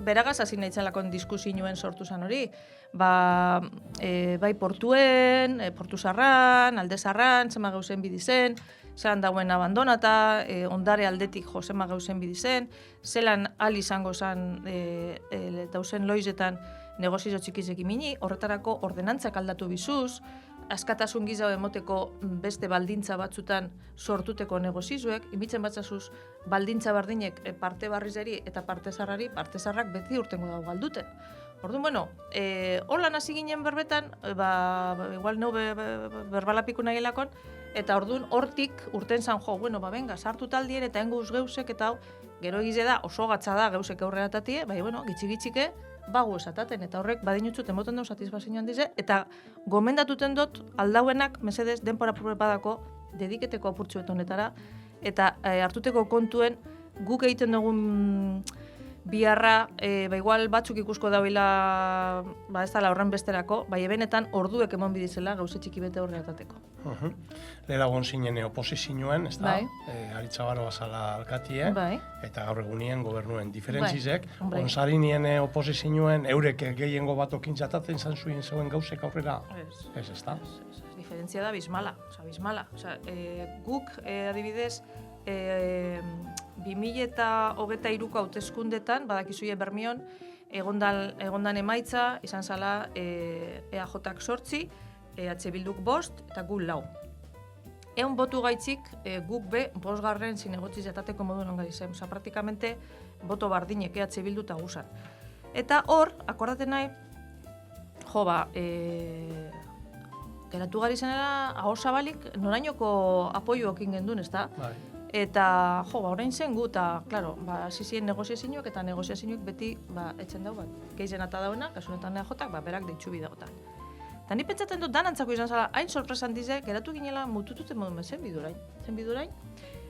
beragaz hasi nahi txalakon diskusinuen sortu zan hori. Bai portuen, portuzarran, aldezarran, zema gauzen bidizen, zelan dauen abandonata, ondare aldetik josema gauzen bidizen, zelan izango zan dauzen loizetan negozio txikizek imini, horretarako ordenantzak aldatu bizuz, askatasun gizau emoteko beste baldintza batzutan sortuteko negozizuek, imitzen batzazuz baldintza bardinek parte barrizeri eta parte zarrari, parte zarrak beti urtengo dago galduten. Orduan, holan hasi ginen berbetan, igual neu berbalapiko nahi helakon, eta orduan hortik urten zan venga, sartu taldien eta enguz geusek eta hau, gero egize da, oso gatza da geusek aurreratatie, gitxigitxike, bagu esataten, eta horrek badinutzut emoten dut satisfazioan dize, eta gomendatuten dut aldauenak, mesedez, denpora badako dediketeko apurtxuet honetara, eta hartuteko kontuen guk egiten dugun biharra, igual batzuk ikusko dauila, ez dala horren besterako, ebenetan orduek emon bidizela gauze txiki bete horretateko. Leheragon zinen oposizioen, ez da? Aritzabaro bazala alkatie, eta gaur egunien gobernuen diferentzizek. Onzarinien oposizioen, eurek gehiengo bat okintzataten zan zuen zeuen gauzek aurrera? Ez, ez da? Diferentzia da bizmala. Guk, adibidez, 2023ko hauteskundetan, badakizuie bermion, egondan emaitza, izan zala EAJak 8, EH Bilduk 5 eta gu 4. Eun botu gaitzik, guk be, 5. zinegotziz jatateko modu nongari zen. Praktikamente, boto bardinek EH Bildu eta guzan. Eta hor, akordaten nahi, geratu gari zenera, ahor zabalik, norainoko apoioak ingen ez da? Eta, orain zen gu, eta, klaro, hasi ziren negoziazioak eta negoziazioak beti, etzen dau, geizen ata dauena, kasunetan EAJak, berak deitxu bidagotan. Eta ni pentsatzen dut danantzako izan zala, hain sorpresan dize, geratu ginela mutututen modu zen bidurain.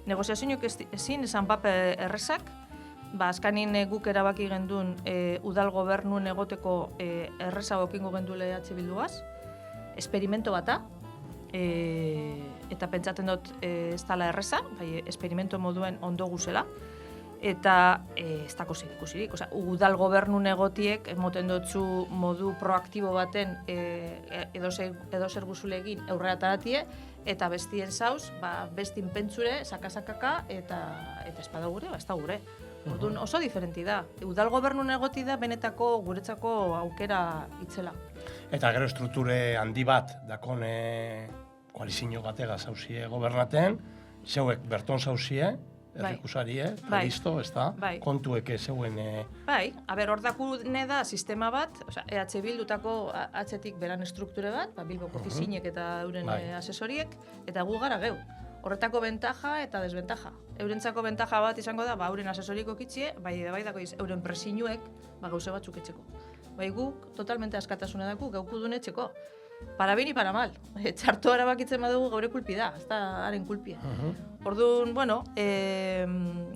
Negoziazioak ezin esan pape errezak, azkanin guk erabaki gendun udal gobernuen egoteko erreza okingo gendule EH Bilduaz, esperimento bata, eta pentsatzen dut ez dala erreza, bai, esperimento moduen ondo guzela, eta ez dako zer ikusirik. Udal gobernun egotiek, emoten dutzu modu proaktibo baten edo zer guzule egin aurrera taratie, eta bestien zauz, bestin pentsure, sakasakaka, eta espada gure, ez da gure. Orduan oso diferenti da. Udal gobernun egoti da benetako guretzako aukera itzela. Eta gero strukture handi bat, dakon koalizio batega zauzie gobernaten, zeuek berton zauzie, errekusarie, listo, ez da? Kontuek zeuen... Bai, hor dakune da sistema bat, EH Bildutako atzetik beran strukture bat, Bilboko ofizinek eta euren asesoriek, eta gu gara geu. Horretako bentaja eta desbentaja. Eurentzako bentaja bat izango da, euren asesoriko kitzie, bai dako euren presinuek, gauze batzuk etxeko. Bai guk, totalmente askatasuna daku, gaukudun etxeko. Para bien y para mal. Txarto erabakitzen badugu gaure kulpi da, ez da haren kulpia. Orduan,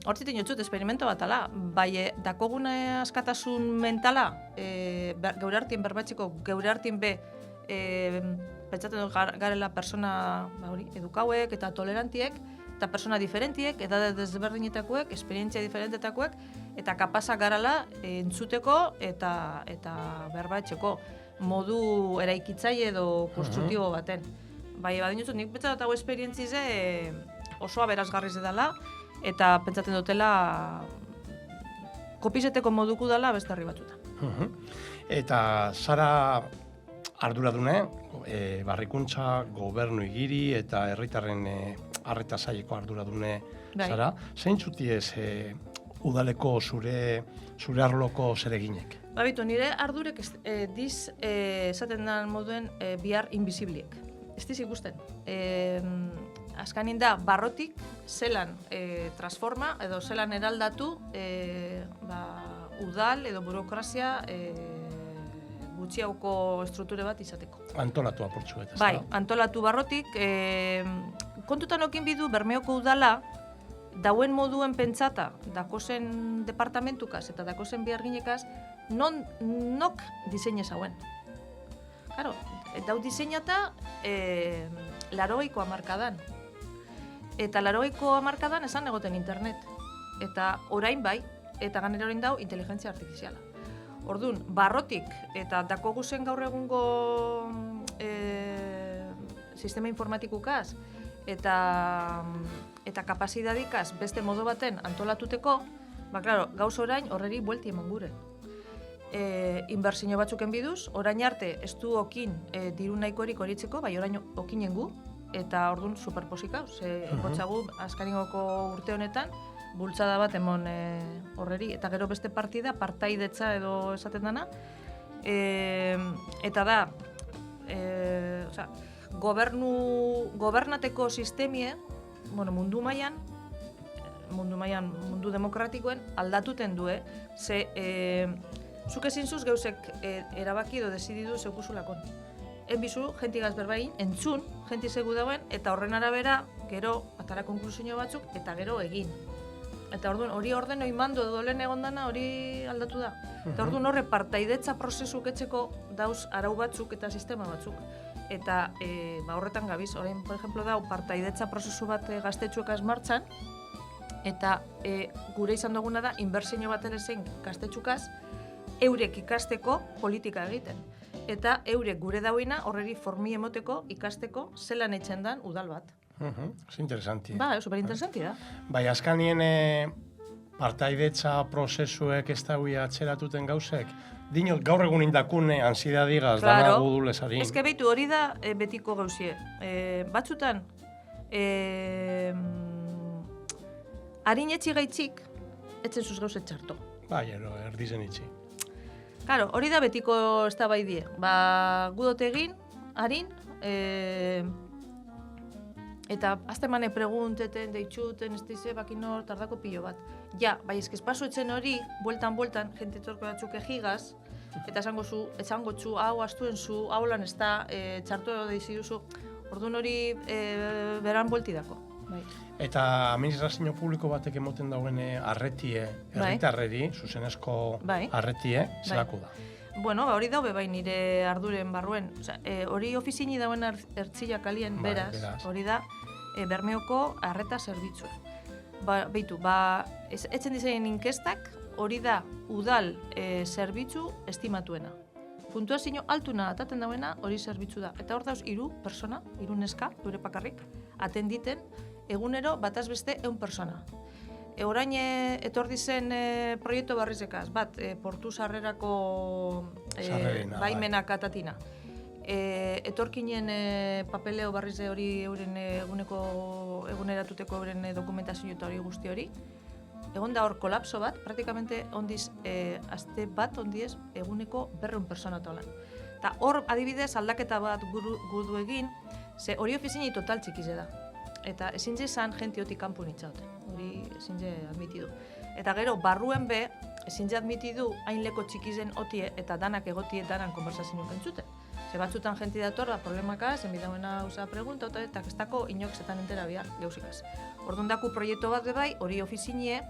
hortzitin jotzut, experimento bat ala, bai dakogune askatasun mentala, geure hartien berbatzeko, geure hartien pentsatzen dut garela persona edukauek eta tolerantiek, eta persona diferentiek, edade desberdinetakoek, esperientzia diferentetakoek, eta kapazak garala entzuteko eta berbatzeko modu eraikitzaile edo konstruktibo baten. Bai, badinutzu, nik pentsatzen dut hau esperientzize oso aberazgarriz edala, eta pentsatzen dutela kopizeteko moduku dela beste herri batzutan. Eta zara arduradune, barrikuntza, gobernu igiri eta herritarren arreta zaileko arduradune zara. Zeintzuti ez udaleko zure arloko zereginek? Babitu, nire ardurek esaten den moduen bihar invisibliek. Ez diz ikusten. Azkanin da, barrotik zelan transforma edo zelan eraldatu udal edo burokrazia gutxiauko strukture bat izateko. Antolatu aportzu eta. Bai, antolatu barrotik. Kontutan okin bidu Bermeoko udala dauen moduen pentsata dakozen departamentukaz eta dakozen biharginekaz nok diseine zauen. Claro, dau diseinata 80ko hamarkadan. Eta 80ko hamarkadan esan egoten internet. Eta orain bai, eta ganera orain dau inteligentzia artifiziala. Orduan, barrotik eta dako guzen gaur egungo sistema informatikukaz eta kapazidadikaz beste modu baten antolatuteko, gauz orain horreri buelti eman gure. Inbertsio batzuken biduz, orain arte ez du okin diru nahikorik horitzeko, bai orain okinen gu, eta orduan superposika, gotzagu azkaningoko urte honetan, bultzada bat emon horreri, eta gero beste partida, partaidetza edo esaten dana, eta da, gobernateko sistemie, mundu mailan, mundu demokratikoen aldatuten du, ze zuk ezin zuz geuzek erabaki edo desididu zeukusulakon. Enbizu, jentigaz berbain, entzun, jenti zegu dauen, eta horren arabera, gero atara konklusio batzuk, eta gero egin. Eta orduan, hori orden oimando edo lehen egondana hori aldatu da. Eta orduan horre partaidetza prozesuk etxeko dauz arau batzuk eta sistema batzuk. Eta horretan gabiz, orain, por ejemplo, dau partaidetza prozesu bat gaztetxuekaz martxan, eta gure izan duguna da, inbertsio bat ere zein gaztetxukaz, eurek ikasteko politika egiten. Eta eurek gure dauina horreri formi emoteko ikasteko zelan etxen dan udal bat. Ez interesanti. Superinteresanti da. Bai, azkanien partaidetza prozesuek ez dauia atxeratuten gauzek, dinot gaur egun indakune ansidadigaz dana gudulesarin. Ez que behitu hori da betiko gauzie. Batzutan, harin etxi gaitxik, etzen zuz gauzet txarto. Bai, erdizen itxi. Claro, hori da betiko eztabaidie. Gudote egin, harin, eta aztemane pregunteten, deitxuten, ez dize, bakinor, tardako pilo bat. Ja, bai, ezkez pasu etzen hori, bueltan, jente torko batzuk egigaz, eta esango txu, hau astuen zu, hau lan ez da, txarto edo deiziduzu, orduan hori beran buelti dako. bai. Eta administrazio publiko batek emoten dauen arretie, herritarreri, zuzenezko Bai. arretie, zelako da? Bueno, hori daube bai nire arduren barruen. Hori ofizini dauen ertzila kalien, Bai, beraz, beraz. hori da Bermeoko arreta zerbitzua. Beitu, etzen dizaien inkestak, hori da udal zerbitzu estimatuena. Puntuazio altuna ataten dauena hori zerbitzu da. Eta hor dauz 3 persona, 3 neska, dure pakarrik, atenditen egunero bataz beste 100 persona. Orain etordi zen proiektu barrizekaz, bat, portu sarrerako baimenak atatina. Etorkinen papeleo barrize hori euren eguneratuteko euren dokumentazio eta hori guzti hori. Egon da hor kolapso bat, praktikamente ondiz, aste bat ondiez eguneko 200 persona tolan. Eta hor adibidez aldaketa bat gudu egin, ze hori ofizini total txikize da. Eta ezin zezan jentiotik kanpo nitzaute, hori ezin ze admitidu. Eta gero, barruen be, ezin ze admitidu hain leko txikizen otie eta danak egotie danan konversazio pentsute. Ze batzutan jenti dator, problemaka, zenbidauena usa pregunta, eta ez dako inok zetan entera bihar gauzikaz. Orduan daku proiektu bat bai, hori ofizinie,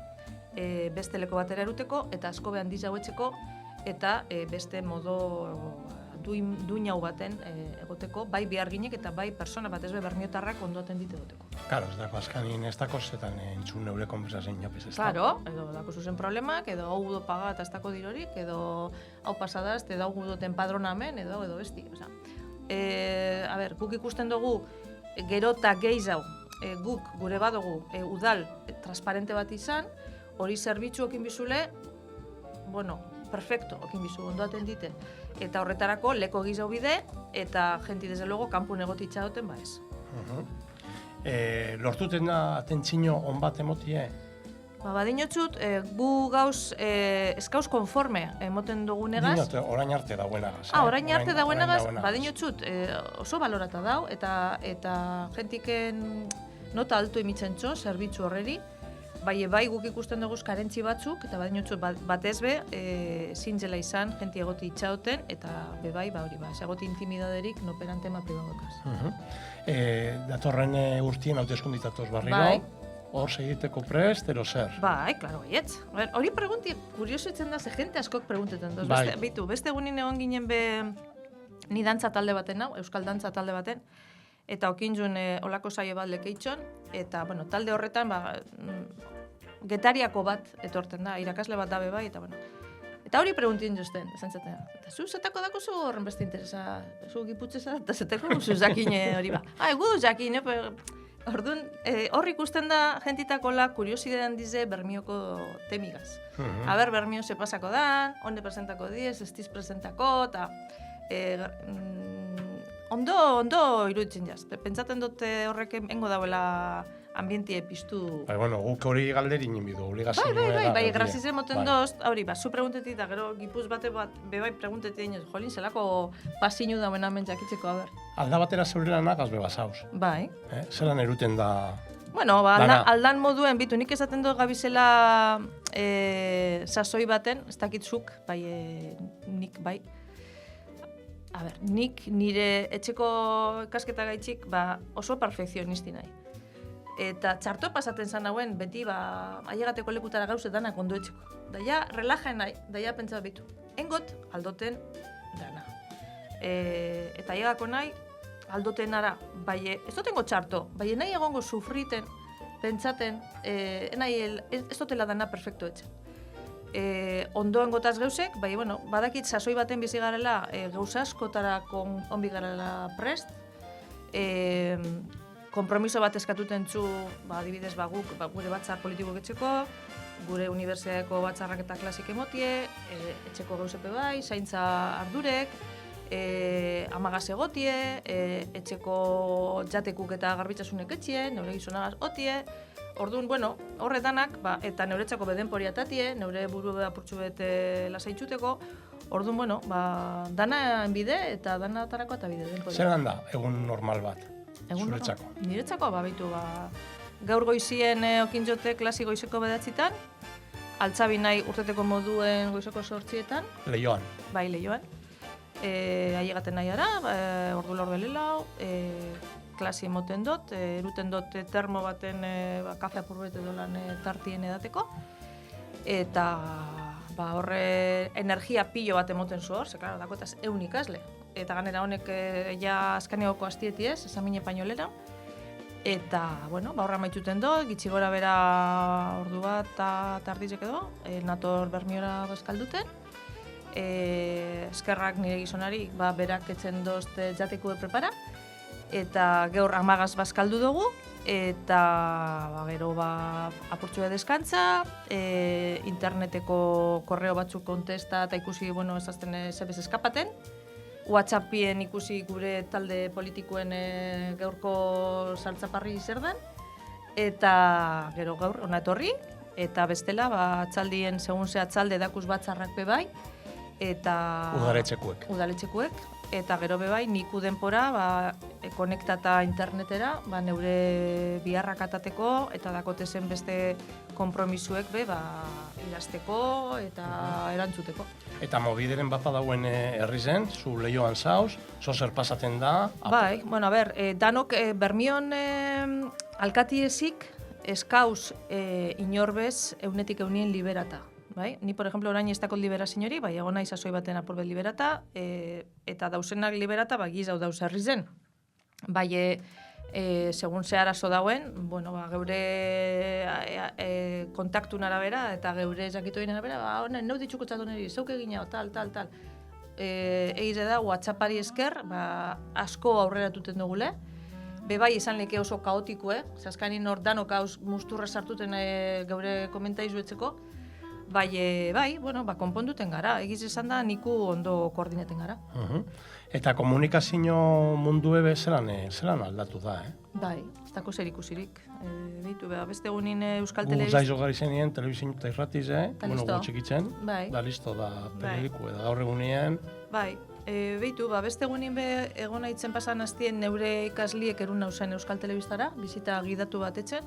beste leko batera eruteko, eta asko behan dizauetzeko, eta beste modo duinau baten egoteko, bai beharginek eta bai persona bat ez be bermiotarrak ondoaten dit egoteko. Claro, ez dako azkanin ez dako zetan entzun neure konversazioa inopez ez da. Claro, edo dako zuzen problemak, edo hau gudo paga eta ez dako dirorik, edo hau pasadaz, edo hau gudoten padronamen, edo besti. A ber, guk ikusten dugu gero eta gehiago guk gure badugu udal transparente bat izan, hori zerbitzu okin bizule, bueno, perfecto, okin bizu, ondoaten dite. Eta horretarako leko gizau bide, eta jenti desde luego kanpun egotitza duten, ba ez. Lortuten da atentzino on bat emotie? Badinotzut, gu gauz eskauz konforme emoten dugunegaz. Dinot, orain arte dauenagaz. Orain arte dauenagaz, badinotzut oso balorata dau, eta jentiken nota alto imitzen txo, zerbitzu horreri. Bai guk ikusten dugu karentzi batzuk, eta badinotzut batez be, zintzela izan, jenti egoti itxauten, eta bai, hori, egoti intimidaderik noperan tema pribagokaz. Datorren urtien hauteskunditatoz barriro, hor segiteko prest, ero zer? Bai, klaro, baietz. Hori pregunti, kuriosuetzen da, ze jente askok preguntetan. Beste egunin egon ginen be, ni dantza talde baten hau, euskal dantza talde baten, eta okintzun olako saio bat lekeitxon, eta talde horretan getariako bat etorten da, irakasle bat dabe bai, eta hori preguntien jozten, esan zaten, eta zu zetako dako zu horren beste interesa, zu giputzeza, eta zeteko zu jakine hori ba. Gu jakine, orduan, hor ikusten da jentitakola kuriosidean dize Bermioko temigaz. Bermio ze pasako dan, onde presentako diez, ez diz presentako, eta ondo iruditzen jaz. Pentsaten dute horrek engo dauela ambientie piztu. Guk hori galderin inbidu, obligazio nuela. Bai, grazizen moten doz, hori, zu preguntetik, eta gero gipuz bate bat, bebai preguntetik dinoz, jolin, zelako pasinu dauen hemen jakitzeko, a ber. Alda batera zeurelanak azbe bazauz. Bai. Zeran eruten da... Bueno, aldan moduen, bitu, nik esaten dut gabizela sasoi baten, ez dakitzuk, nik bai. A ber, nik nire etxeko ikasketa gaitxik oso perfekzionisti nahi. Eta txarto pasaten zan hauen, beti ailegateko lekutara gauze danak ondo etxeko. Daia, relajaen nahi, daia pentsa bitu. Engot, aldoten dana. Eta ailegako nahi, aldoten ara, ez dotengo txarto, nahi egongo sufriten, pentsaten, ez dotela dana perfekto etxe. Ondoen gotaz geusek, badakit sasoi baten bizi garela, gauza askotarako onbi garela prest, konpromiso bat eskatuten zu, adibidez guk, gure batzar politiko etxeko, gure unibertsitateko batzarrak eta klasik emotie, etxeko gauzepe bai, zaintza ardurek, amagaz egotie, etxeko jatekuk eta garbitxasunek etxie, neure gizonagaz otie. Orduan, horretanak, eta neuretzako bedenporia tatie, neure buru apurtxu bete lasaitxuteko. Orduan, dana bide eta dana atarako eta bide denporia. Zer da egun normal bat, zuretzako? Niretzako, gaur goizien okintzote klasi goizeko bedatzitan, altzabi nahi urteteko moduen goizeko 8:00. Leioan? Bai, Leioan. Ailegaten nahi ara, ordu lor belela, klase moten dut, eruten dut termo baten kafe apurbet edo lan tartien edateko, eta horre energia pilo bat emoten zu hor, ze klaro, dakoetaz 100 ikasle. Eta ganera honek ja azkaneoko astieti ez, esamine painolera. Eta, horra maituten do, gitxi gora bera ordu bat eta tardizek edo, nator Bermiora bazkalduten. Eskerrak nire gizonari, berak etzen dozt jateko prepara. Eta gaur amagaz bazkaldu dugu, eta gero apurtxua deskantza, interneteko korreo batzuk kontesta eta ikusi, ezazten zebez eskapaten. WhatsAppien ikusi gure talde politikoen gaurko saltzaparri zer den, eta gero gaur hona etorri, eta bestela atzaldien segun ze atzalde dakuz batzarrak bebai, eta udaletxekuek, eta gero bebai niku denpora konektata internetera, neure biharrak atateko, eta dakotezen beste konpromisuek idazteko eta erantzuteko. Eta mobideren bat dauen herri zen, zu lehioan zauz, zer pasaten da? Bai, danok Bermion alkatiezik eskauz inorbez eunetik eunien liberata. Bai? Ni, por ejemplo, orain ez dakot libera sinori, egona izazoi baten apurbet liberata, eta dausenak liberata, gizau dauz herri zen. Segun ze arazo dauen, geure kontaktun arabera eta geure jakitoin arabera, neu ditxuko txatu niri, zeuke egina, tal. Egize da, WhatsAppari esker, asko aurrera duten dugule. Bebai izan leke oso kaotikoe, zaskanin hor danok hauz musturra sartuten geure komentaizu etzeko, konponduten gara, egiz esan da, niku ondo koordineten gara. Eta komunikazio mundu ebe zelan aldatu da, Bai, ez dako zer ikusirik. Beste egunin Euskal Telebiz... Zaizo gari zenien, telebizin eta irratiz, gutxikitzen, da listo, da periodiku, da gaur egunien... Bai, beste egunin egon haitzen pasan hastien neure ikasliek erun nauzen Euskal Telebiztara, bizita gidatu bat etzen.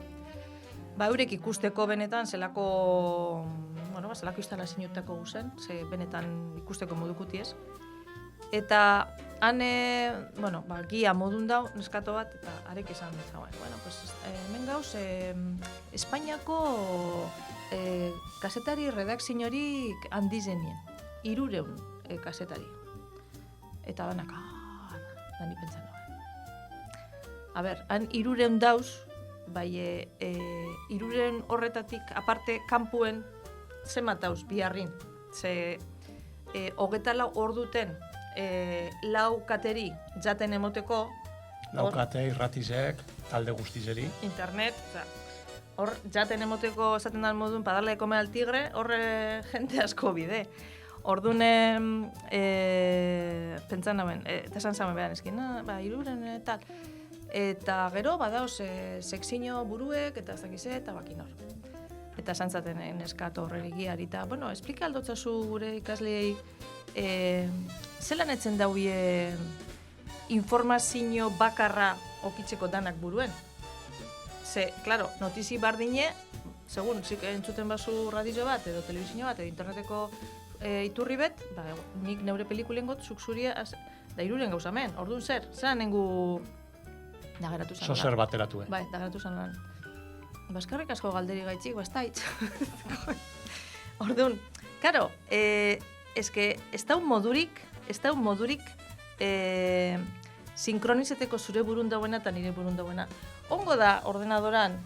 Eurek ikusteko benetan zelako instalazioetako guzen, ze benetan ikusteko modukuti ez. Eta han, gia modun dau, neskato bat, eta arek esan zauen. Hemen gauz, Espainiako kasetari redakziorik handizenien, 300 kasetari. Eta danak, dani pentsan nuen. Han 300 dauz, 300 horretatik aparte kanpuen zemat dauz biharrin. Ze 24 orduten lau kateri jaten emoteko... Lau kate irratizek, talde guztizeri. Internet, hor jaten emoteko esaten da modun padarle de comer al tigre, horre jente asko bide. Orduan, pentsan naben, eta esan zamen behan eskin, 300 tal. Eta gero, badauz, sekzino buruek, eta ez dakize, eta bakinor. Eta esan zaten neskato horregiari, eta, esplika aldotzazu gure ikasleei, zelan etzen daue informazio bakarra okitzeko danak buruen. Ze, klaro, notizi bardine, segun, zik entzuten bazu radio bat, edo telebizio bat, edo interneteko iturri bet, nik neure pelikulen got, zuk zuria, da 300 gauzamen, orduan zer, zelan nengu dageratu zan lan. Zozer bateratu, Bai, dageratu zan lan. Baskarrik asko galderi gaitxik, ez da hitz. Orduan, karo, ez da un modurik sinkronizeteko zure burun dauena eta nire burun dauena. Ongo da ordenadoran,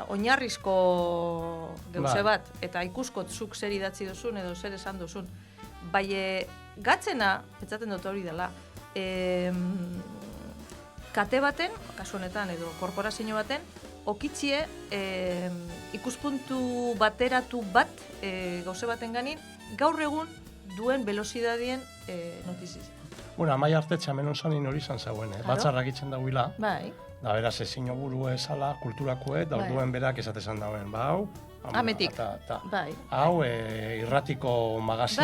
oinarrizko geuse bat, eta ikuskot zuk zer idatzi duzun edo zer esan duzun. Gatzena, pentsaten dut hori dela, kate baten, kasu honetan edo korporazio baten, okitzie ikuspuntu bateratu bat gauze baten ganin, gaur egun duen velozidadien notiziz. Amai artetxe hemen onzanin hori izan zauen, batzarrak itzen dauila. Bai. Da beraz, ezino buru ezala, kulturakue, da orduen berak esatezan dauen, hau, ametik, bai. Hau, irratiko magazin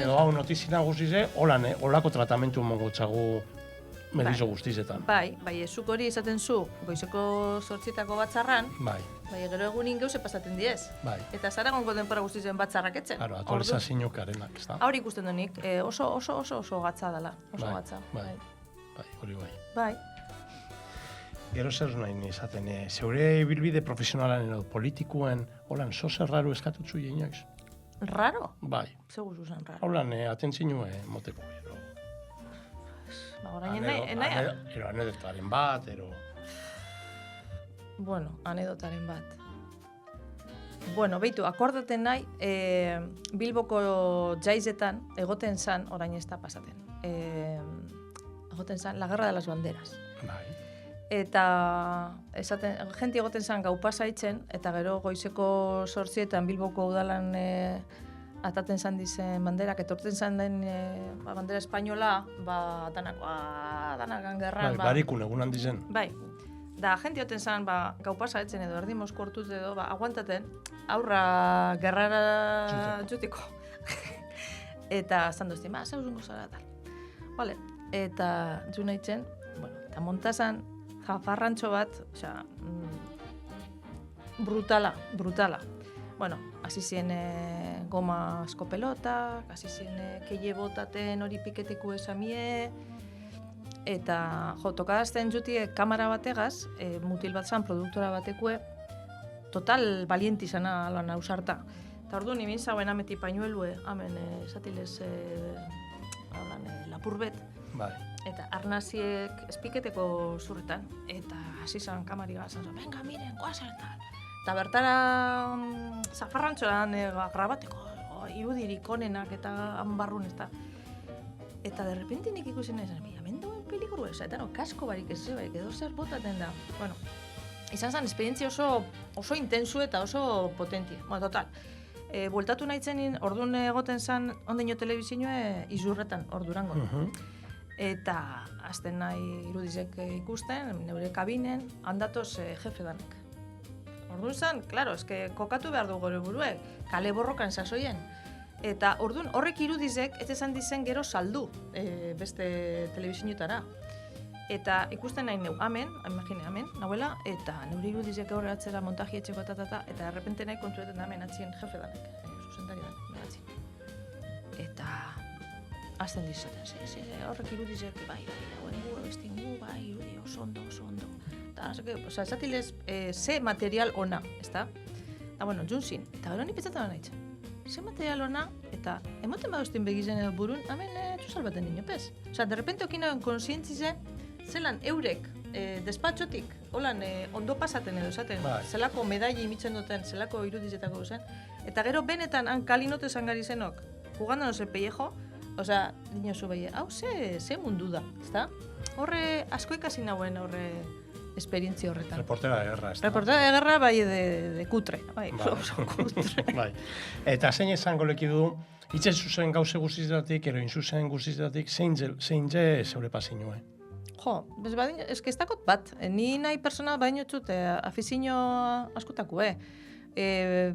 edo hau notizina guztize, holako tratamentu mogotzagu medizo guztizetan. Bai, zuk hori esaten zu, goizeko 8 batzarran, gero egunin gauze pasaten diez. Eta zaragonko denpora guztizen batzarrak etzen. Claro, aktualizazio karenak, ez da? Hori ikusten dunik, oso gatza dela, oso gatza. Bai, hori bai. Bai. Gero zer nahi izaten, zeure bilbide profesionalan edo politikoen, holan, zozer raro eskatutzu inoiz? Raro? Bai. Zegu zuzen raro. Holan, atentzinu moteko. Ba, orain nahi... Ero anedotaren bat, ero... Bueno, anedotaren bat. Bueno, beitu, akordaten nahi, Bilboko jaizetan egoten zan, orain ez da pasaten, egoten zan, la guerra de las banderas. Bai. Eta jenti egoten zan gau pasaitzen, eta gero goizeko 8etan Bilboko udalan ataten zan dizen banderak, etortzen zan den bandera espainola, danak gangerran. Bai, barikun egun handi zen. Bai, da jenti oten zan, gau pasaitzen edo erdi Mosko hortuz edo, aguantaten, aurra gerrara jutiko. Eta zan duzti, zauzungo zara tal. Vale, eta ju nahitzen, bueno, eta montazan, jafarrantxo bat, osea, brutala. Bueno, hasi zien goma asko pelota, hasi zien keie botaten hori piketiku esamie, eta tokadazten jutie kamera bategaz, mutil bat zan, produktora batekue, total valienti zana alan ausarta. Eta orduan, nimin zauen ameti pañuelue, hamen esatilez lapur bet, Bai. eta arnaziek espiketeko zurretan, eta hasi zan kamari gazan, venga, miren, guazen, tal. Eta bertara zafarrantxoan grabateko, irudirik onenak eta hanbarrun ez da. Eta derrepente nik ikusi nahi zen, hemen duen peligro ez, eta kasko barik ez barik, edo zer botaten da. Bueno, izan zen, esperientzia oso intensu eta oso potentia. Bueno, total. Bueltatu nahi zen, orduan egoten zen, ondeino telebizioa izurretan, Durangon. Eta azten nahi irudizek ikusten, neure kabinen, handatoz jefe danek. Orduan zen, klaro, kokatu behar du gore buruek, kale borrokan sasoien. Eta orduan horrek irudizek ez esan dizen gero saldu beste telebizioetara. Eta ikusten nahi neu, amen, nahuela, eta neure irudizek horre atzera montaji etxeko eta errepente nahi kontuetan amen atzien jefe danek, zuzendari danek, atzien. Eta azten dizaten, horrek irudizek, bai, hauen estingu, bai, irudi, oso ondo. Eta, esatilez, ze material ona, ezta? Eta, bueno, junzin, eta gero ni petzatzen nahi txan. Ze material ona, eta emoten baduztin begizen edo burun, hamen txuzal baten nino, pez? Derrepente okinagoen konsientzize, zelan eurek despatxotik, holan ondo pasaten edo esaten, zelako medaili imitzen duten, zelako irudizetako duzen, eta gero benetan han kalinote zangari zenok, jugando no pellejo, osea, dinosu behi, hau ze mundu da, ezta? Horre asko ikasi nagoen horre esperientzia horretan. Reportera de guerra, ez da? Reportera de guerra, bai, de kutre. Bai, oso kutre. Bai. Eta zein esango leki du, itzen zuzen gauze guztizetatik, ero inzuzen guztizetatik, zein zeure pasinue? Jo, ez dakot bat. Ni nahi persona baino txut, afizio askotako,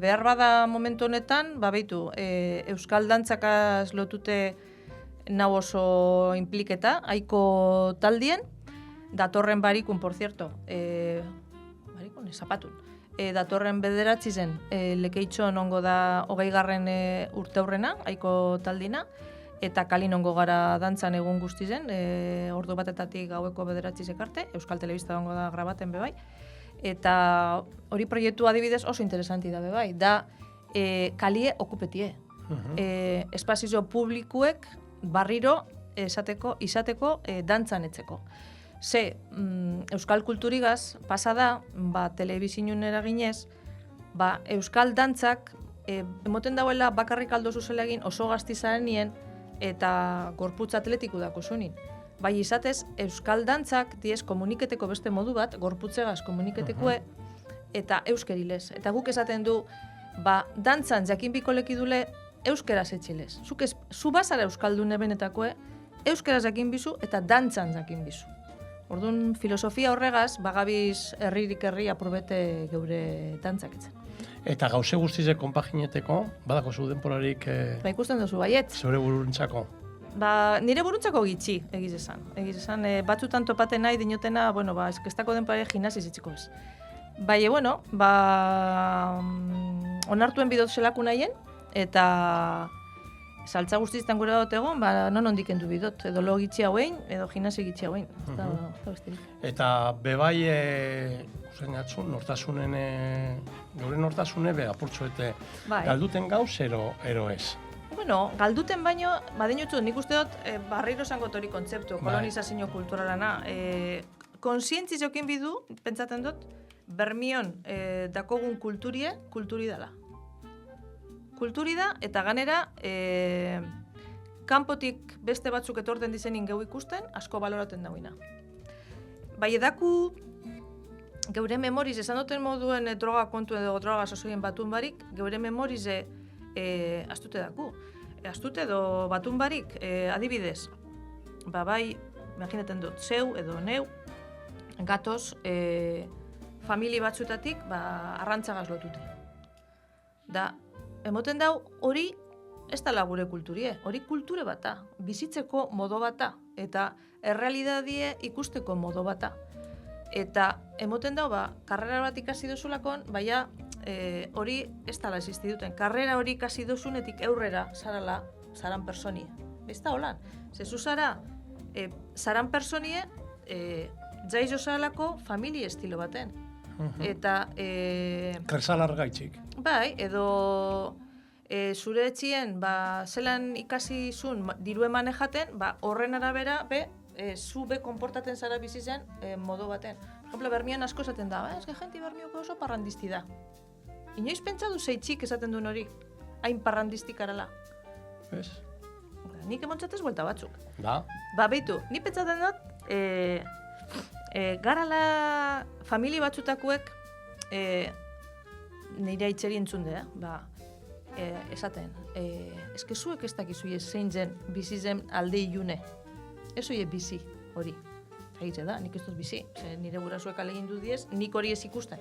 behar bada momentu honetan, behitu, euskal dantzakaz lotute nau oso impliketa, haiko taldien, datorren barikun, por cierto, barikun, zapatun, datorren bederatzi zen, lekeitxon ongo da 20. Urte aurrena, haiko taldina, eta kalin ongo gara dantzan egun guzti zen, ordu batetatik gaueko bederatzi zekarte, Euskal Telebista ongo da grabaten bebai, eta hori proiektu adibidez oso interesanti da bebai, da kalie okupetie. Espazio publikuek barriro izateko dantzan etzeko. Ze, euskal kulturigaz, pasada, telebizioen eraginez, euskal dantzak, emoten dauela bakarrik aldo zuzela egin oso gaztizaren nien, eta gorputz atletiku dako zunin. Bai izatez, euskal dantzak diez komuniketeko beste modu bat, gorputzegaz komuniketekue, eta euskerilez. Eta guk esaten du, dantzan jakin biko lekidule, euskeraz etxilez. Zu bazara euskaldune benetakoe, euskeraz jakin bizu eta dantzan jakin bizu. Orduan, filosofia horregaz, bagabiz herririk herri aprobete geure dantzaketzen. Eta gauze guztizek konpagineteko, badako zu denporarik... Ikusten duzu, baiet. Zeure buruntzako? Nire buruntzako gitxi, egiz esan. Batzutan topaten nahi dinotena, eskestako denporari gimnasiz itxiko ez. onartuen bidot zelaku nahien, eta saltza guztiztan gure dut egon, non ondik endu bidot, edo lo gitxi hauen, edo gimnasi gitxi hauen. Ez da besterik. Eta bebai, nortasunen, gure nortasune be apurtxoete galduten gauz ero ez? Bueno, galduten baino, badinutzu, nik uste dut, barriro esango hori kontzeptu, kolonizazio kulturalana. Konsientzi jokin bidu, pentsaten dut, Bermion dakogun kulturi dala. Kulturi da, eta ganera, kanpotik beste batzuk etorten dizenin geu ikusten, asko baloraten dauina. Bai edaku, geure memoriz, esan duten moduen droga kontu edo droga sozoien batun barik, geure memorize astute daku. Astute edo batun barik, adibidez, bai, imaginaten dut, zeu edo neu, gatoz, famili batzuetatik arrantzagaz lotute. Da, emoten dau hori ez dala gure kulturie, hori kulture bata, bizitzeko modo bata, eta errealidadie ikusteko modo bata. Eta emoten dau, karrera bat ikasi duzulakon, baina hori ez dala existi duten. Karrera hori ikasi duzunetik aurrera zarala, zaran personie. Ez da holan, zezu zara, zaran personie, jaizo zaralako familie estilo baten. Eta... Kersalar gaitxik. Bai, edo zure etxien zelan ikasi zun dirue manejaten, horren arabera, zu konportaten zara bizi zen modu baten. Por ejemplo, Bermian asko esaten da, ez genti Bermioko oso parrandisti da. Inoiz pentsadu zeitxik esaten duen hori, hain parrandistik arala. Ez? Nik emontxatez buelta batzuk. Da? Beitu, nik pentsaten dut, garala famili batzutakuek nire aitzeri entzunde, esaten, zuek ez dakizuie zein zen bizi zen alde ilune. Ez oie bizi hori. Egitze da, nik ez dut bizi. Nire gurasuek alegin du diez, nik hori ez ikusten.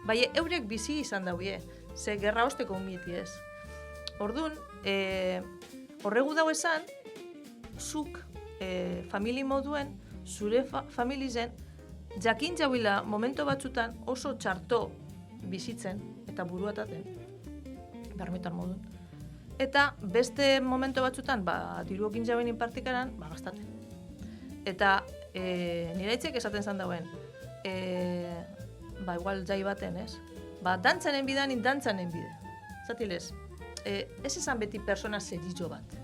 Bai, eurek bizi izan dauie, ze gerra osteko umieti ez. Orduan, horregu dau esan, zuk famili moduen, zure familizen, jakin jauila momento batzutan oso txarto bizitzen eta buruataten, bermetan modun. Eta beste momento batzutan, diruokin jauen inpartikaran, gastaten. Eta nire aitzek esaten zan dauen, igual jai baten, ez? Dantzanen bidan, dantzanen bide. Zatilez, ez esan beti persona zerillo bat.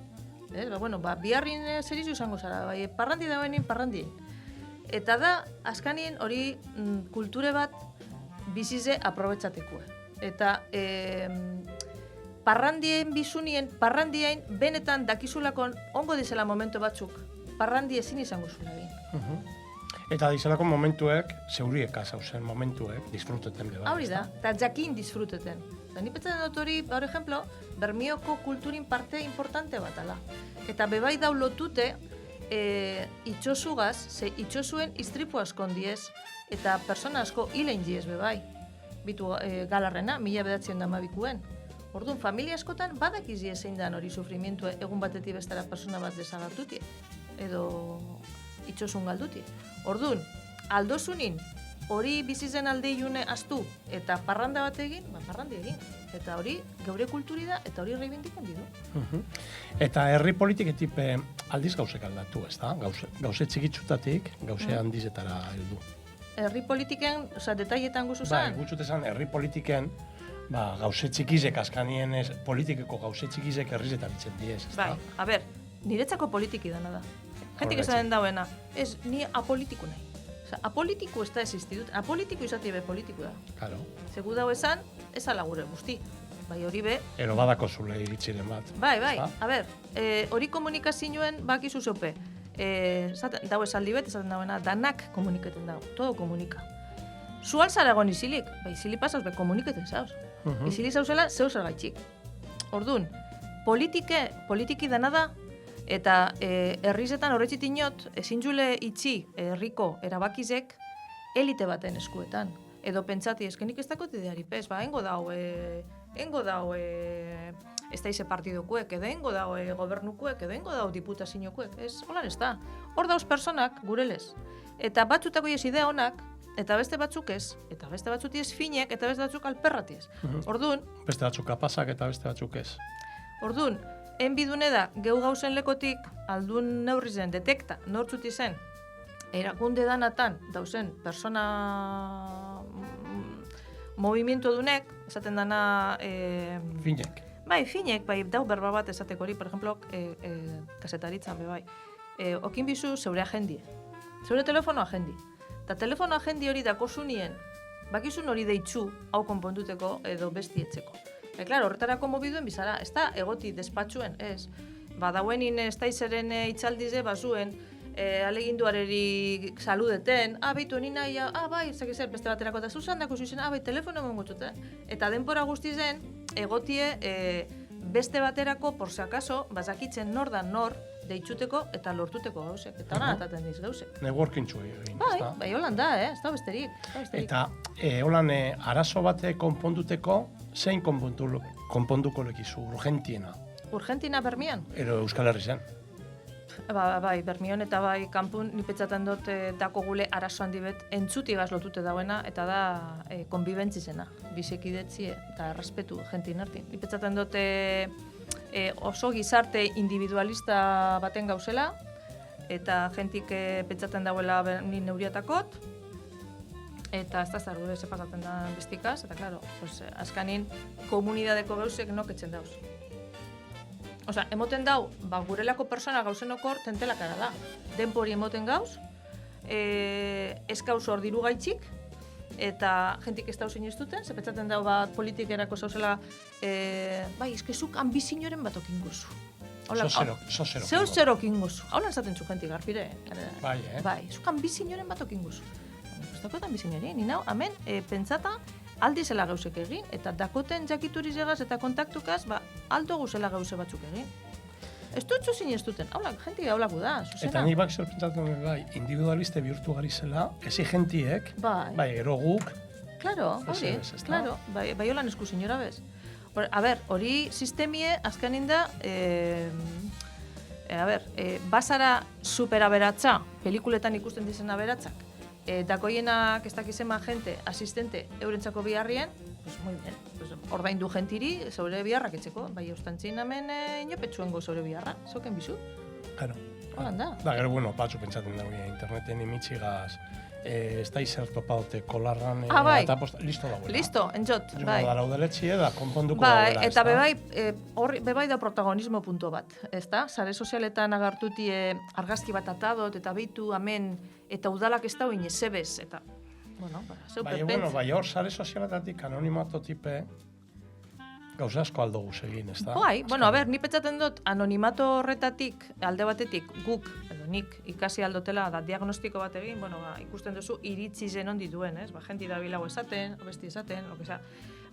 Biharrin zerillo izango zara, parrandi dagoenin parrandien. Eta da, askanien hori kulture bat bizize aprobetxatekue. Eta parrandien bizunien, parrandien benetan dakizulakon ongo dizela momento batzuk, parrandi ezin izango zula egin. Eta dizelako momentuek, zeuriek azauzen momentuek, disfruteten beba. Hori da, eta jakin disfruteten. Ni pentsatzen dut hori, por ejemplo, Bermioko kulturin parte importante bat ala. Eta bebai dau lotute, itxosugaz, ze itxosuen istripu askon diez, eta persona asko hilein diez bebai. Bitu galarrena, 1912. Orduan, familia askotan badakizie zein dan hori sufrimientu egun batetik bestera persona bat desagartutie, edo itxosun galdutie. Orduan, aldozunin, hori bizizen alde ilune astu eta parranda bat egin, parrandi egin. Eta hori geure kulturi da, eta hori reivindikan didu. Eta herri politiketik aldiz gauzek aldatu, ez da? Gauze txikitzutatik, gauze handizetara heldu. Herri politiken, detailetan guzu zan? Gutxut esan, herri politiken, gauze txikizek, askanien politikeko gauze txikizek herrizetan itzen diez, ez da? A ber, niretzako politiki dana da. Jentik esaten dauena, ez, ni apolitiku nahi. Apolitiku ez da existitut, apolitiku izati be politiku da. Claro. Segu dau esan, ez ala gure guzti. Bai, hori be... Ero badako zule iritziren bat. Bai, a ber, hori komunikazioen bakizu zope. Dau esaldi bet, esaten dauena, danak komunikaten dau, todo komunika. Zu alzara egon izilik, izilik pasauz be komunikaten zauz. Izilik zauzela, zeuz argaitxik. Orduan, politiki dana da, eta herrizetan horretxit inot, ezin jule itxi herriko erabakizek elite baten eskuetan. Edo pentsati, eskenik ez dakot ideari pez, engo dau ez da ize partidokuek, edo engo dau gobernukuek, edo engo dau diputaziokuek, ez, holan ez da. Hor dauz personak gurelez. Eta batzutako ez idea honak, eta beste batzuk ez, eta beste batzuk ez finek, eta beste batzuk alperratiez. Orduan... Beste batzuk kapasak eta beste batzuk ez. Orduan, enbidune da, geu gauzen lekotik, aldun neurri zen, detekta, nortzuti zen, erakunde danatan dauzen persona movimiento dunek, esaten dana... Finek. Bai, finek, bai, dau berba bat esateko hori, por ejemplo, kasetaritzan, bai. Okin bizu zeure agendie. Zeure telefono agendi. Eta telefono agendi hori dakosunien, bakizun hori deitzu, hau konpontuteko edo bestietzeko. Claro, horretarako mobiduen bizara, ez da egoti despatxuen, ez. Dauenin ez daizeren itxaldize, bazuen, aleginduareri saludeten, beitu nina, bai, zakizer, beste baterako da zuzan, dako zuzen, bai, telefono gongotuten. Eta denpora guztizen, egotie beste baterako, por si acaso, bazakitzen nor da nor, deitxuteko eta lortuteko gauzek. Eta horan ataten diz gauzek. Networking txu egin, ez da? Bai, holan da, ez da besterik. Eta holan arazo bate konponduteko, zein konponduko lekizu, urgentiena? Urgentina bermian? Ero Euskal Herri zen. Bai, bermion eta bai kanpun nipetzaten dut dako gule arazo handi bet entzutigaz lotute dauena eta da konbibentzizena, bizekidetzi eta errespetu jentin artin. Nipetzaten dut oso gizarte individualista baten gauzela eta jentik pentsatzen dauela ni neuriatakot eta ez da zer gure pasatzen da bestikaz eta claro, pues, azkanin komunidadeko gauzek noketzen dauz. Osa, emoten dau, gurelako persona gauzenokor tentelakara da. Denpori emoten gauz, ez gauz hor diru gaitxik, eta jentik ez dauz iniztuten, zepetzaten dau bat politikerako zauzela, bai, izkezuk ambizinoren bat okin guzu. Zeu zero okin guzu. Haulan zaten zu jentik garpire. Bai, Bai, zuk ambizinoren bat okin guzu. Ez dakot ambizinori, nina, hemen, pentsata, aldi zela gauzek egin, eta dakoten jakituriz egaz eta kontaktukaz, aldo guzela gauze batzuk egin. Ez dut zuzin ez duten, jentik haulaku da, zuzena. Eta nik bak zer pentsatzen bai, individualiste bihurtu gari zela, ezi jentiek, bai, ero guk, claro, hori, claro, bai holan esku senyora bez. A ber, hori sistemie azkanin da, basara superaberatza, pelikuletan ikusten dizen aberatzak, dakoienak ez dakizema gente, asistente, eurentzako biharrien, pues muy bien, pues ordaindu gentiri zaure biharrak etxeko, bai eustantzin hemen inopetsuengo zaure biharra, zoken bizu. Claro. Holan da. Da, gero, bueno, batzu pentsaten dago interneten imitxigaz, ez da izer topaute kolarran, eta listo dagoela. Listo, entzot, bai. Jungo da laudeletxie da, konponduko bai, dagoela, eta bebai da protagonismo punto bat, ez da? Sare sozialetan agartutie argazki bat atadot, eta beitu amen, eta udalak ez da hoin ezebez, eta, bueno, zeu perpentz. Bai, hor, sare sozialetatik anonimato tipe, gauza asko aldo guz egin, ez da? Bai, bueno, ni pentsaten dut, anonimato horretatik, alde batetik, guk, edo nik ikasi aldotela, da diagnostiko bat egin, bueno, ikusten duzu, iritzi zen ondi duen, ez? Jenti da bilago esaten, obesti esaten, okesa.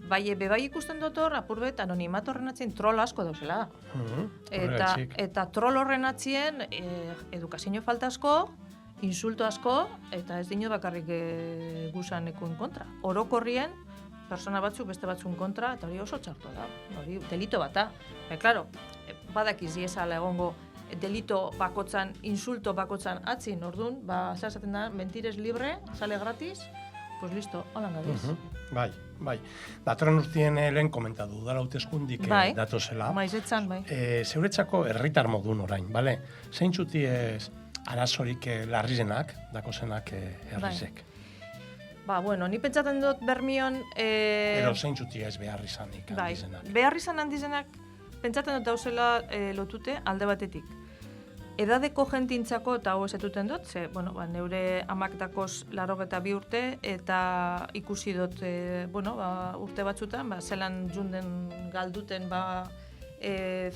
Bebai ikusten dut hor, apurbet, anonimato horren atzien troll asko dauzela. Eta troll horren atzien, edukazio falta asko, insulto asko, eta ez dino bakarrik guzanekuen kontra. Orokorrien, persona batzuk beste batzun kontra, eta hori oso txartu da. Hori delito bat da. Claro, badakiz diezala egongo delito bakotzan, insulto bakotzan atzin, orduan, esaten da, mentires libre, sale gratis, pues listo, holan gabiz. Bai. Datorren urtien lehen komentatu, udala hauteskundik datozela. Maizetzan, bai. Zeuretzako herritar modun orain, bale? Zeintzuti arazorik larrizenak, dakozenak herrizek? Bueno, ni pentsaten dut bermion... Ero zeintzuti ez behar izanik handizenak. Behar izan handizenak, pentsaten dut dauzela lotute alde batetik. Edadeko jentintzako, eta hau esetuten dut, neure amak dakoz 82 urte, eta ikusi dut, urte batzutan, zelan junden galduten,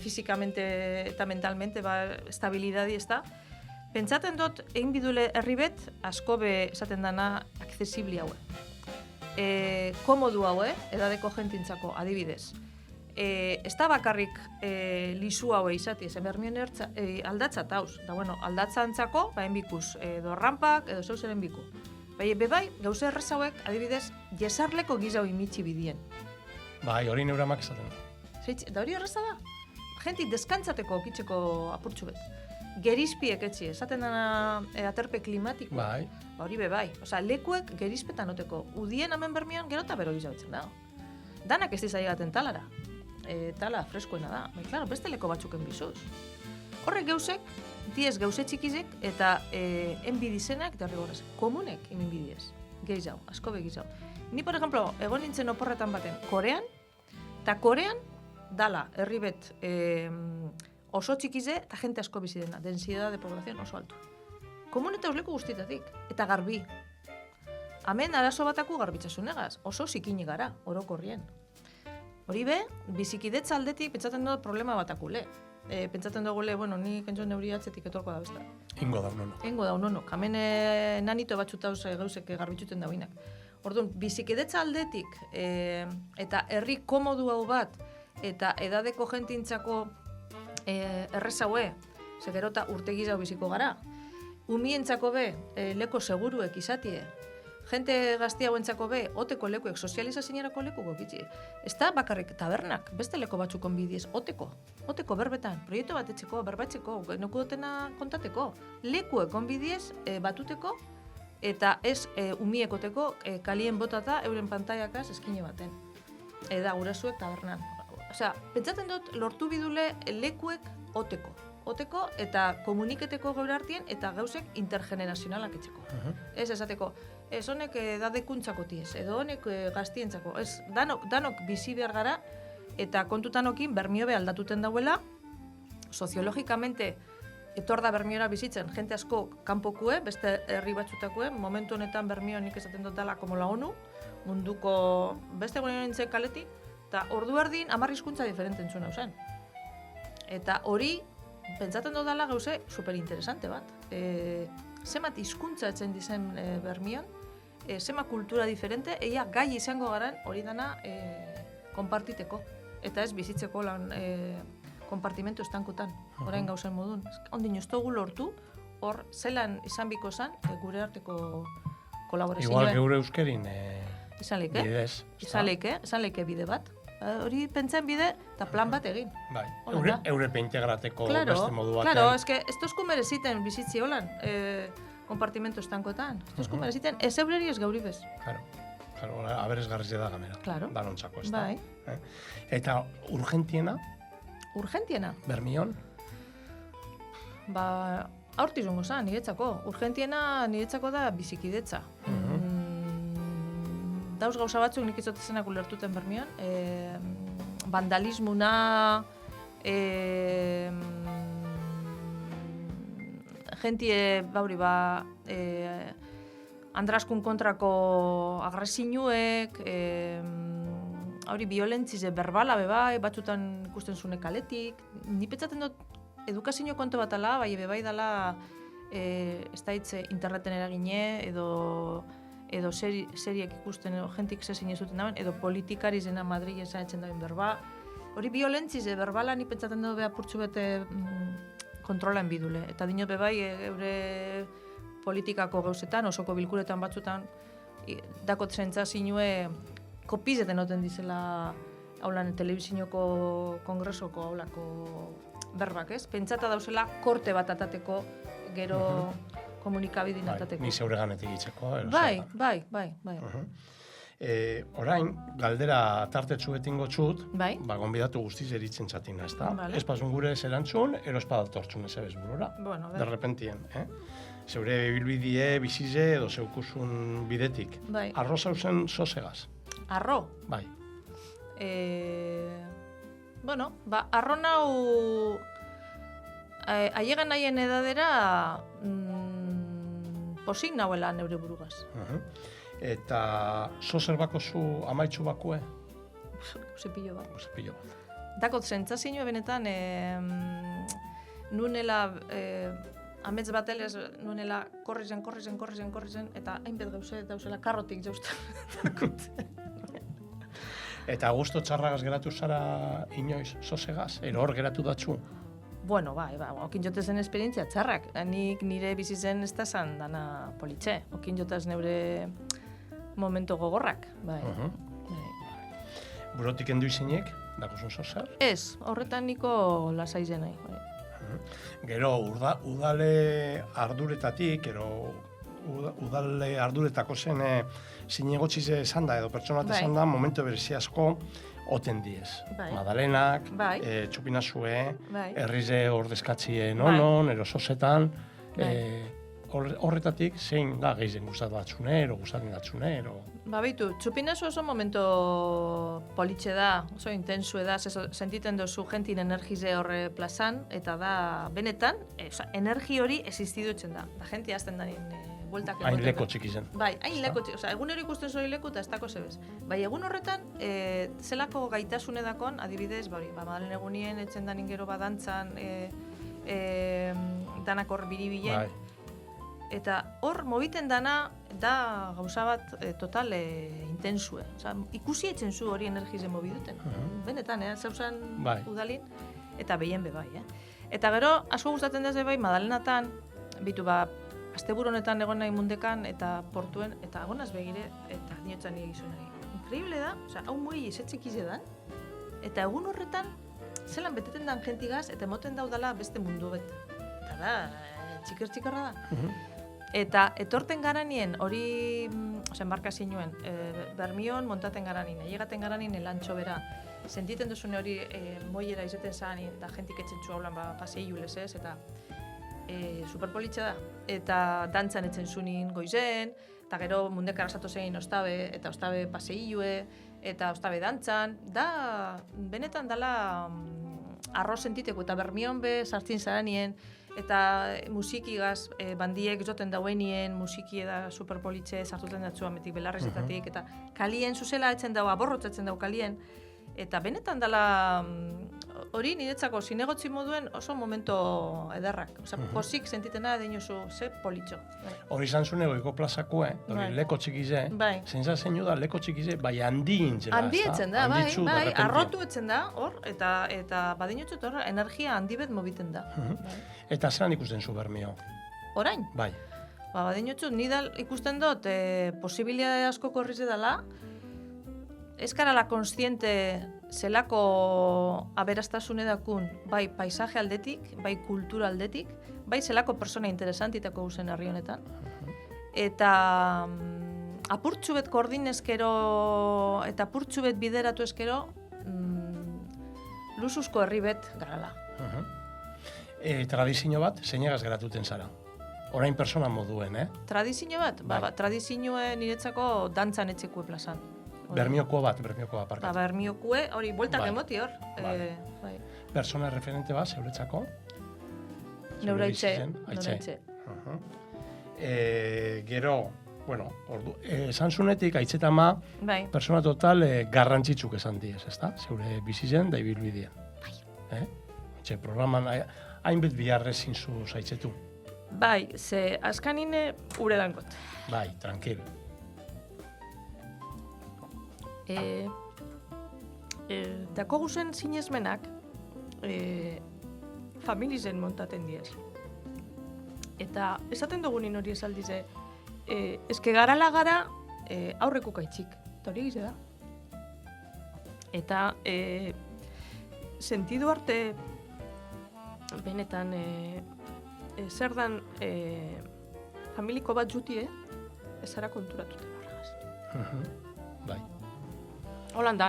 fizikamente eta mentalmente, estabilidadi ez da. Pentsaten dut, egin bidule herribet, asko be esaten dana accesibli haue. Komodu haue, edadeko jentintzako adibidez. Ez da bakarrik lisu haue izati, zen bermien aldatzat hauz. Da, aldatzantzako, enbikuz, edo rampak, edo zeuzeren biku. Bebai, gauze errez hauek, adibidez, jesarleko gizau imitsi bidien. Bai, hori neure amak esaten da. Da hori erreza da. Genti deskantzateko okitzeko apurtxu bet. Gerizpiek etxi, esaten dana aterpe klimatiko. Bai. Hori bebai. Osa, lekuek gerizpetan oteko. Udien hemen bermian gero eta bero gizabetzen da. Danak ez dizai gaten talara. tala freskoena da. Claro, beste leko batzuken bizuz. Horrek geusek, diez geuse txikizek, eta enbidizenak, eta rigorez, komunek enbidiez. Gehiago, asko begizago. Ni, por ejemplo, egon nintzen oporretan baten, Korean, eta Korean, dala, herribet oso txikize, eta jente asko bizi dena, densidad de población oso altu. Komun eta osleku guztietatik, eta garbi. Hemen arazo bataku garbitzasunegaz, oso zikini gara, orokorrien. Hori be, bizikidetza aldetik pentsatzen dut problema batakule. Pentsatzen dugule, bueno, ni kentzuen neuri atzetik etorko da besta. Ingo da unono. Ingo da unono. Hemen nanito batxuta gauzek garbitzuten dauinak. Orduan, bizikidetza aldetik eta herri komodu hau bat eta edadeko jentintzako errezaue, segerota urtegizau biziko gara. Umientzako be, leko seguruek izatie. Jente gazti hauentzako be, oteko lekuek, sozializazinerako lekuko gitzi. Ez da bakarrik tabernak, beste leko batzukon bidiez, oteko berbetan, proiektu bat etxeko, berbatzeko, nuku dutena kontateko, lekuek onbidiez batuteko, eta ez umiekoteko kalien botata euren pantaiakaz eskine baten. Da gurasoek tabernan. Osea, pentsatzen dut lortu bidule lekuek oteko eta komuniketeko gaur artien eta gauzek intergenerazionalak etxeko. Ez esateko, ez honek edadekuntzako tiez, edo honek gaztientzako. Ez, danok bizi behar gara eta kontutanokin bermiobe aldatuten dauela, soziologikamente etor da bermiora bizitzen, jente asko kanpokue, beste herri batzutakue, momentu honetan bermio nik esaten dut dela como la ONU, munduko beste gure nintzen kaletik, eta ordu erdin 10 hizkuntza diferente entzun hau zen. Eta hori, pentsatzen dut dela gauze superinteresante bat. Zemat hizkuntza etzen dizen bermion, zema kultura diferente, eia gai izango garan hori dana konpartiteko. Eta ez bizitzeko lan konpartimentu estankotan, orain gauzen modun. Ondin ez dugu lortu, hor zelan izan biko zen gure arteko kolaborazioa. Igual geure euskerin bidez. Izan leike bide bat. Hori pentsen bide eta plan bat egin. Bai, Europe integrateko beste modu batean. Claro, ez tozku mereziten bizitzi holan, konpartimentu estankotan. Ez tozku mereziten, ez eureri ez gauri bez. Claro, aberesgarriz da gamera. Claro. Danontzako, ez da. Bai. Eta urgentiena? Urgentiena? Bermion? Aurtizungo zan, niretzako. Urgentiena niretzako da bizikidetza. Dauz gauza batzuk nik izotezenak ulertuten bermion. Vandalismuna, jentie, bauri andraskun kontrako agresinuek, hori violentzize berbala bebai, batzutan ikusten zune kaletik. Ni pentsaten dut edukazio kontu bat ala, bai dala ez da hitze interneten eragine, edo seriek ikusten, jentik zezin ez duten dauen, edo politikari zena Madrid esan dauen berba. Hori violentzize berbala ni pentsaten dut beha purtsu bete kontrolan bidule. Eta dinot bebai, eure politikako gauzetan, osoko bilkuretan batzutan, dakot zentzazioe kopizeten noten dizela haulan telebizinoko kongresoko haulako berbak, ez? Pentsata dauzela korte bat atateko gero komunikabidin atateko. Ni zeure ganetik itzeko. Bai. Orain, galdera tartetzu betingo txut, bai. Gonbidatu guztiz eritzen txatina, ez da? Vale. Ez pasun gure zerantzun, ero espadatortzun ez ebez burura. Bueno, derrepentien, Zeure bilbidie, bizize edo zeukusun bidetik. Bai. Arro zauzen sosegaz? Arro? Bai. Arro nau aiegan nahien edadera posik nauela neure burugaz. Eta sozer bako zu amaitzu bakue? Zepillo bat. Zepillo bat. Dakot zentzazioa benetan nunela amets bat elez nunela korrizen, eta hainbet gauze dauzela karrotik jauztan. Eta gusto txarragaz geratu zara inoiz sosegaz? Ero hor geratu datzu? Bueno, okin jotezen esperientzia txarrak. Nik nire bizi zen ez da zan dana politxe. Okin jotaz neure momento gogorrak. Bai. Burotik endu izinek, dakuzun sozer? Ez, horretan niko lasai zenai. Gero, udale arduretatik, ero udal arduretako zen zinegotxize esan da, edo pertsona bat Bai. esan da, momentu berezi asko oten diez. Bai. Madalenak, Bai. txupinazue, Bai. herrize ordezkatzien onon, erososetan, Bai. horretatik zein da gehien gustatu batzune, ero gustatzen datzune, ero... Bitu, txupinazu oso momento politxe da, oso intensue da, sentiten duzu jentin energize horre plazan, eta da, benetan, energi hori existidutzen da. Da jenti azten da bueltak Hain leko txiki zen. Bai, hain leko txiki, egunero ikusten zoi leku eta ez dako zebez. Bai, egun horretan, zelako gaitasune dakon, adibidez, Madalen egunien etzen danin gero badantzan, danak hor biribilen, Bai. eta hor mobiten dana da gauza bat total intensue. Ikusi etzen zu hori energize mobiduten. Benetan, zeuzan Bai. udalin, eta behien be bai. Eta gero, asko gustatzen daz bai, Madalenatan, bitu asteburu honetan egon nahi mundekan, eta portuen, eta agonaz begire, eta niotzan nire gizonari. Increíble da, hau mugi izetzik izedan, eta egun horretan, zelan beteten dan jentigaz, eta emoten daudala beste mundu bet. Eta da, txikarra da. Eta etorten garanien hori, enbarkazioen, Bermion montaten garanien, ailegaten garanien elantxo bera. Sentiten duzune hori moiera izaten zanin, eta jentik etzen txu haulan paseiu lezez, eta superpolitxe da. Eta dantzan etzen zunin goizen, eta gero mundekara sato zein ostabe, eta ostabe paseiue, eta ostabe dantzan. Da, benetan dala arroz sentiteko, eta Bermion be sartzen zaranien, eta musikigaz bandiek joten dauenien, musiki da superpolitxe sartuten datzu ametik belarrezetatik, eta kalien zuzela etzen dau, aborrotzatzen dau kalien, eta benetan dala hori niretzako zinegotzi moduen oso momento ederrak. Posik sentitena deinozu, ze politxo. Hori izan zune goiko plazakue, leko txikize, zeintza zeinu da leko txikize, bai handi intzela. Handi etzen da, bai, arrotu etzen da, hor, eta badinotzut hor, energia handi bet mobiten da. Eta zelan ikusten zu Bermio? Orain? Bai. Badinotzut, nidal ikusten dut, posibilitate asko korrize dela, ez karala konstiente zelako aberastasune dakun, bai paisaje aldetik, bai kultura aldetik, bai zelako persona interesantitako guzen herri honetan. Eta apurtxu bet koordinezkero eta apurtxu bet bideratu ezkero, lusuzko herri bet garala. Tradizio bat, zeinagaz geratuten zara? Orain persona moduen, Tradizio bat? Tradizioe niretzako dantzan etxekue plazan. Bermiokoa parkatu. Bermiokue, hori, bueltak emoti hor. Persona referente bat, zeuretzako? Neuraitxe. Gero, bueno, esan zunetik, aitzetama, persona total garrantzitsuk esan diez, ezta? Zeure bizizen da ibilbidea. Bai. Programan hainbet biharrezin zu zaitzetu. Bai, ze askanine ure dankot. Bai, tranquil. Dako guzen zinezmenak familizen montaten diez. Eta esaten dugunin hori esaldize, eske garala gara aurreko kaitzik, eta hori gize da. Eta sentidu arte benetan zer dan familiko bat jutie, ez zara konturatuten horregaz. Bai. Holan da,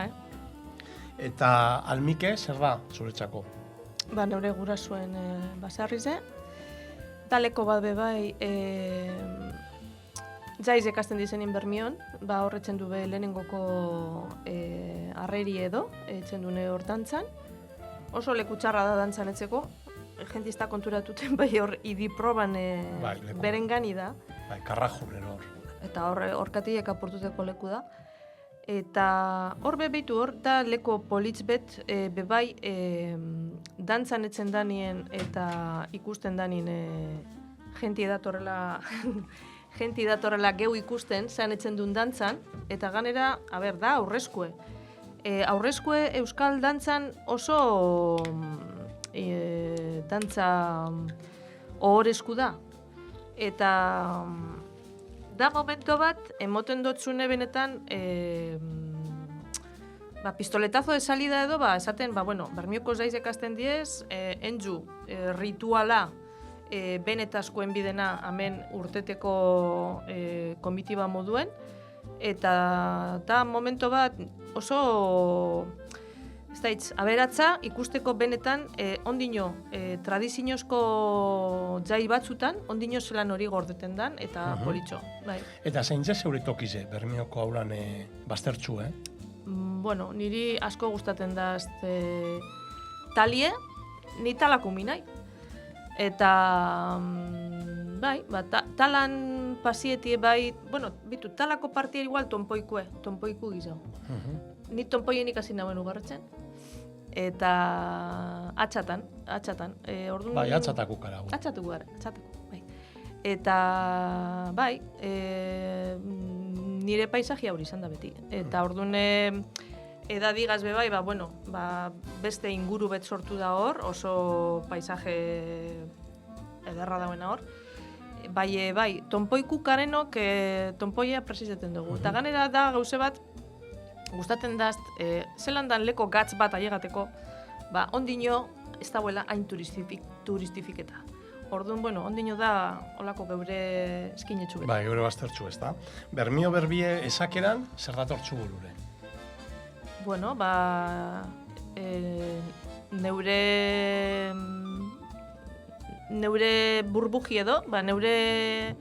Eta almike zer da zuretzako? Neure gurasuen basarrize. Daleko bat bebai jaiz ekasten dizenin Bermion, horretzen du be lehenengoko arreri edo, etzen dune hor dantzan. Oso leku txarra da dantzan etzeko, jentizta konturatuten bai hor idiproban berengani da. Bai, karrajun hor. Eta horkatiek apurtuteko leku da. Eta hor bebitu hor da leko politz bet bebai dantzan etzen danien eta ikusten danien jenti datorrela geu ikusten zan etzen duen dantzan, eta ganera, da aurrezkue. Aurrezkue euskal dantzan oso dantza ohorezku da. Eta da momento bat, emoten dotzune benetan, pistoletazo de salida edo, esaten, Bermioko zaiz ekasten diez, enju rituala benetazkoen bidena hemen urteteko komitiba moduen, eta da momento bat oso aberatza ikusteko benetan ondino tradiziozko jai batzutan, ondino zelan hori gordeten dan, eta politxo. Bai. Eta zein ze zeure tokize, Bermioko aulan baztertxu, Bueno, niri asko gustatzen da talie, ni talako minai. Eta, bai, talan pasietie bai, bueno, bitu, talako partia igual tonpoiku gizau. Ni tonpoienik hasi nauen ugarretzen. Eta atxatan. Bai, atxatako kara. Atxatako, bai. Eta, bai, nire paisaji hori izan da beti. Eta orduan edadigaz bai, beste inguru bet sortu da hor, oso paisaje ederra dauena hor. Bai, tonpoiku karenok tonpoia presizaten dugu. Eta ganera da gauze bat, gustatzen daz, zelan dan leko gatz bat aiegateko, ondino ez dagoela hain turistifiketa. Orduan, ondino da olako geure eskinetxu beti. Bai, geure baztertxu, ez da. Bermio berbie esakeran, zer datortxu burure? Bueno, neure burbuji edo, neure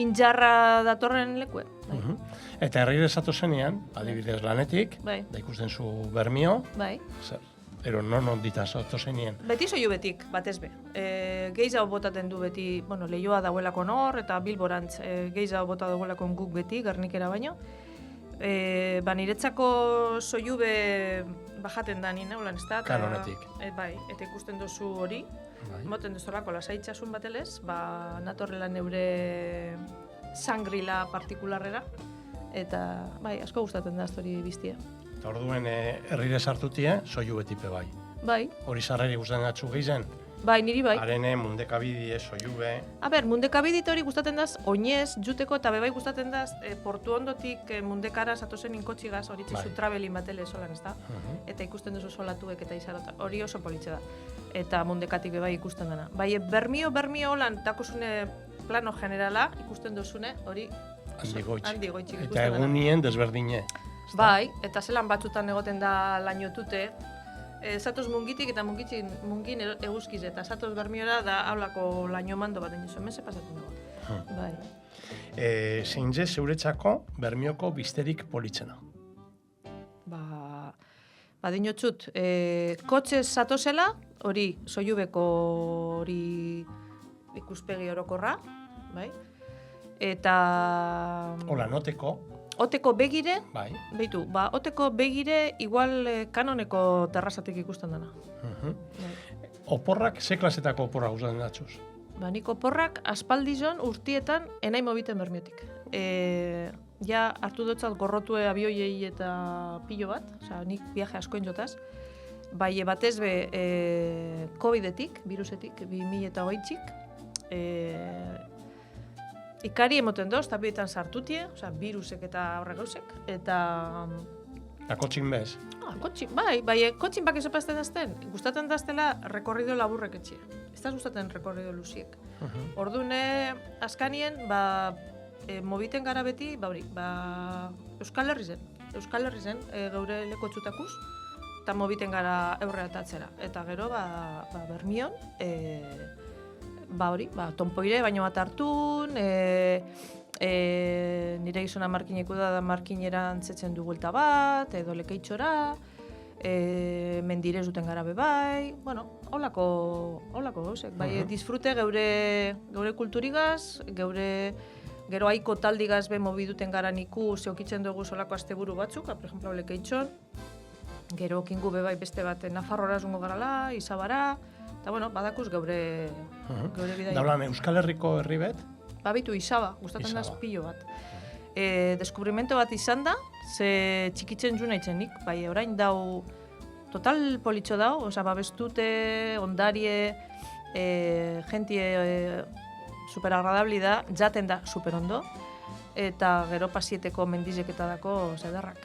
injarra datorren lekue. Bai. Eta herrire esatu zenean, adibidez lanetik, da ikusten zu Bermio, zer? Ero non dita zatu zenean? Beti soiu betik, batez be. Gehiago botaten du beti, lehioa dauelako nor, eta Bilborantz gehiago bota dauelako guk beti, Gernikera baino. Niretzako soiube bajaten da nina, holan ez da? Kanonetik. Bai, eta ikusten duzu hori, moten duzorako lasaitxasun batelez, natorrela neure sangrila partikularrera, eta bai, asko gustatzen da hori biztia. Eta orduen herrire sartutie, soiu betipe bai. Bai. Hori sarreri gustatzen datzu gehizen? Bai, niri bai. Arene, mundekabidie, soiube... Mundekabidit hori gustatzen daz, oinez, juteko, eta bebai gustatzen daz, portu ondotik mundekara zatozen inkotxigaz, hori txizu trabelin batele solan, ez da? Eta ikusten duzu solatuek eta izarota, hori oso politxe da. Eta mundekatik bebai ikusten dena. Bai, Bermio holan, dakozune plano generala, ikusten duzune, hori handi goitxik ikusten dena. Eta egunien desberdine. Bai, eta zelan batzutan egoten da lainotute, zatoz mungitik eta mungin eguzkiz, eta zatoz Bermiora da haulako laino mando bat enizu, hemen ze pasatzen dago. Bai. Zein ze zeuretzako Bermioko bizterik politzena? Dinotxut, kotxez zatozela, hori soiubeko hori ikuspegi orokorra, bai? Eta... Hola, noteko? Oteko begire, bai. Beitu, oteko begire igual kanoneko terrazatik ikusten dena. Oporrak, ze klasetako oporrak gustatzen datzuz? Nik oporrak aspaldizon urtietan enai mobiten Bermiotik. Ja hartu dutzat gorrotue abioiei eta pilo bat, nik viaje askoen jotaz. Bai, batez be COVID-etik, virusetik, 2008-tik, ikari emoten doz, tabietan sartutie, virusek eta horre gauzek, eta... Eta kotxin bez? Bai, kotxin bak esopazten dazten, gustatzen daztela rekorrido laburrek etxia. Ez da gustatzen rekorrido luziek. Orduan, askanien, mobiten gara beti, Euskal Herri zen, geure leko txutakuz, eta mobiten gara eurre atatzera. Eta gero, Bermion, tonpoire baino bat hartun, nire gizona markineku da markinera antzetzen du buelta bat, edo lekeitxora, mendirez duten gara bebai, holako gauzek. Disfrute geure kulturigaz, gero aiko taldigaz be mobiduten gara niku zeokitzen dugu solako asteburu batzuk, por ejemplo, lekeitxon, gero kingu bebai beste bat Nafarrora zungo garala, Izabara, eta badakuz geure bidai. Daulan, Euskal Herriko herri bet? Babitu Izaba, gustatzen daz pilo bat. Deskubrimento bat izan da, ze txikitzen juna itzenik, orain dau total politxo dau, babestute, ondarie, jentie superagradabli da, jaten da superondo, eta gero pasieteko mendizek eta dako zederrak.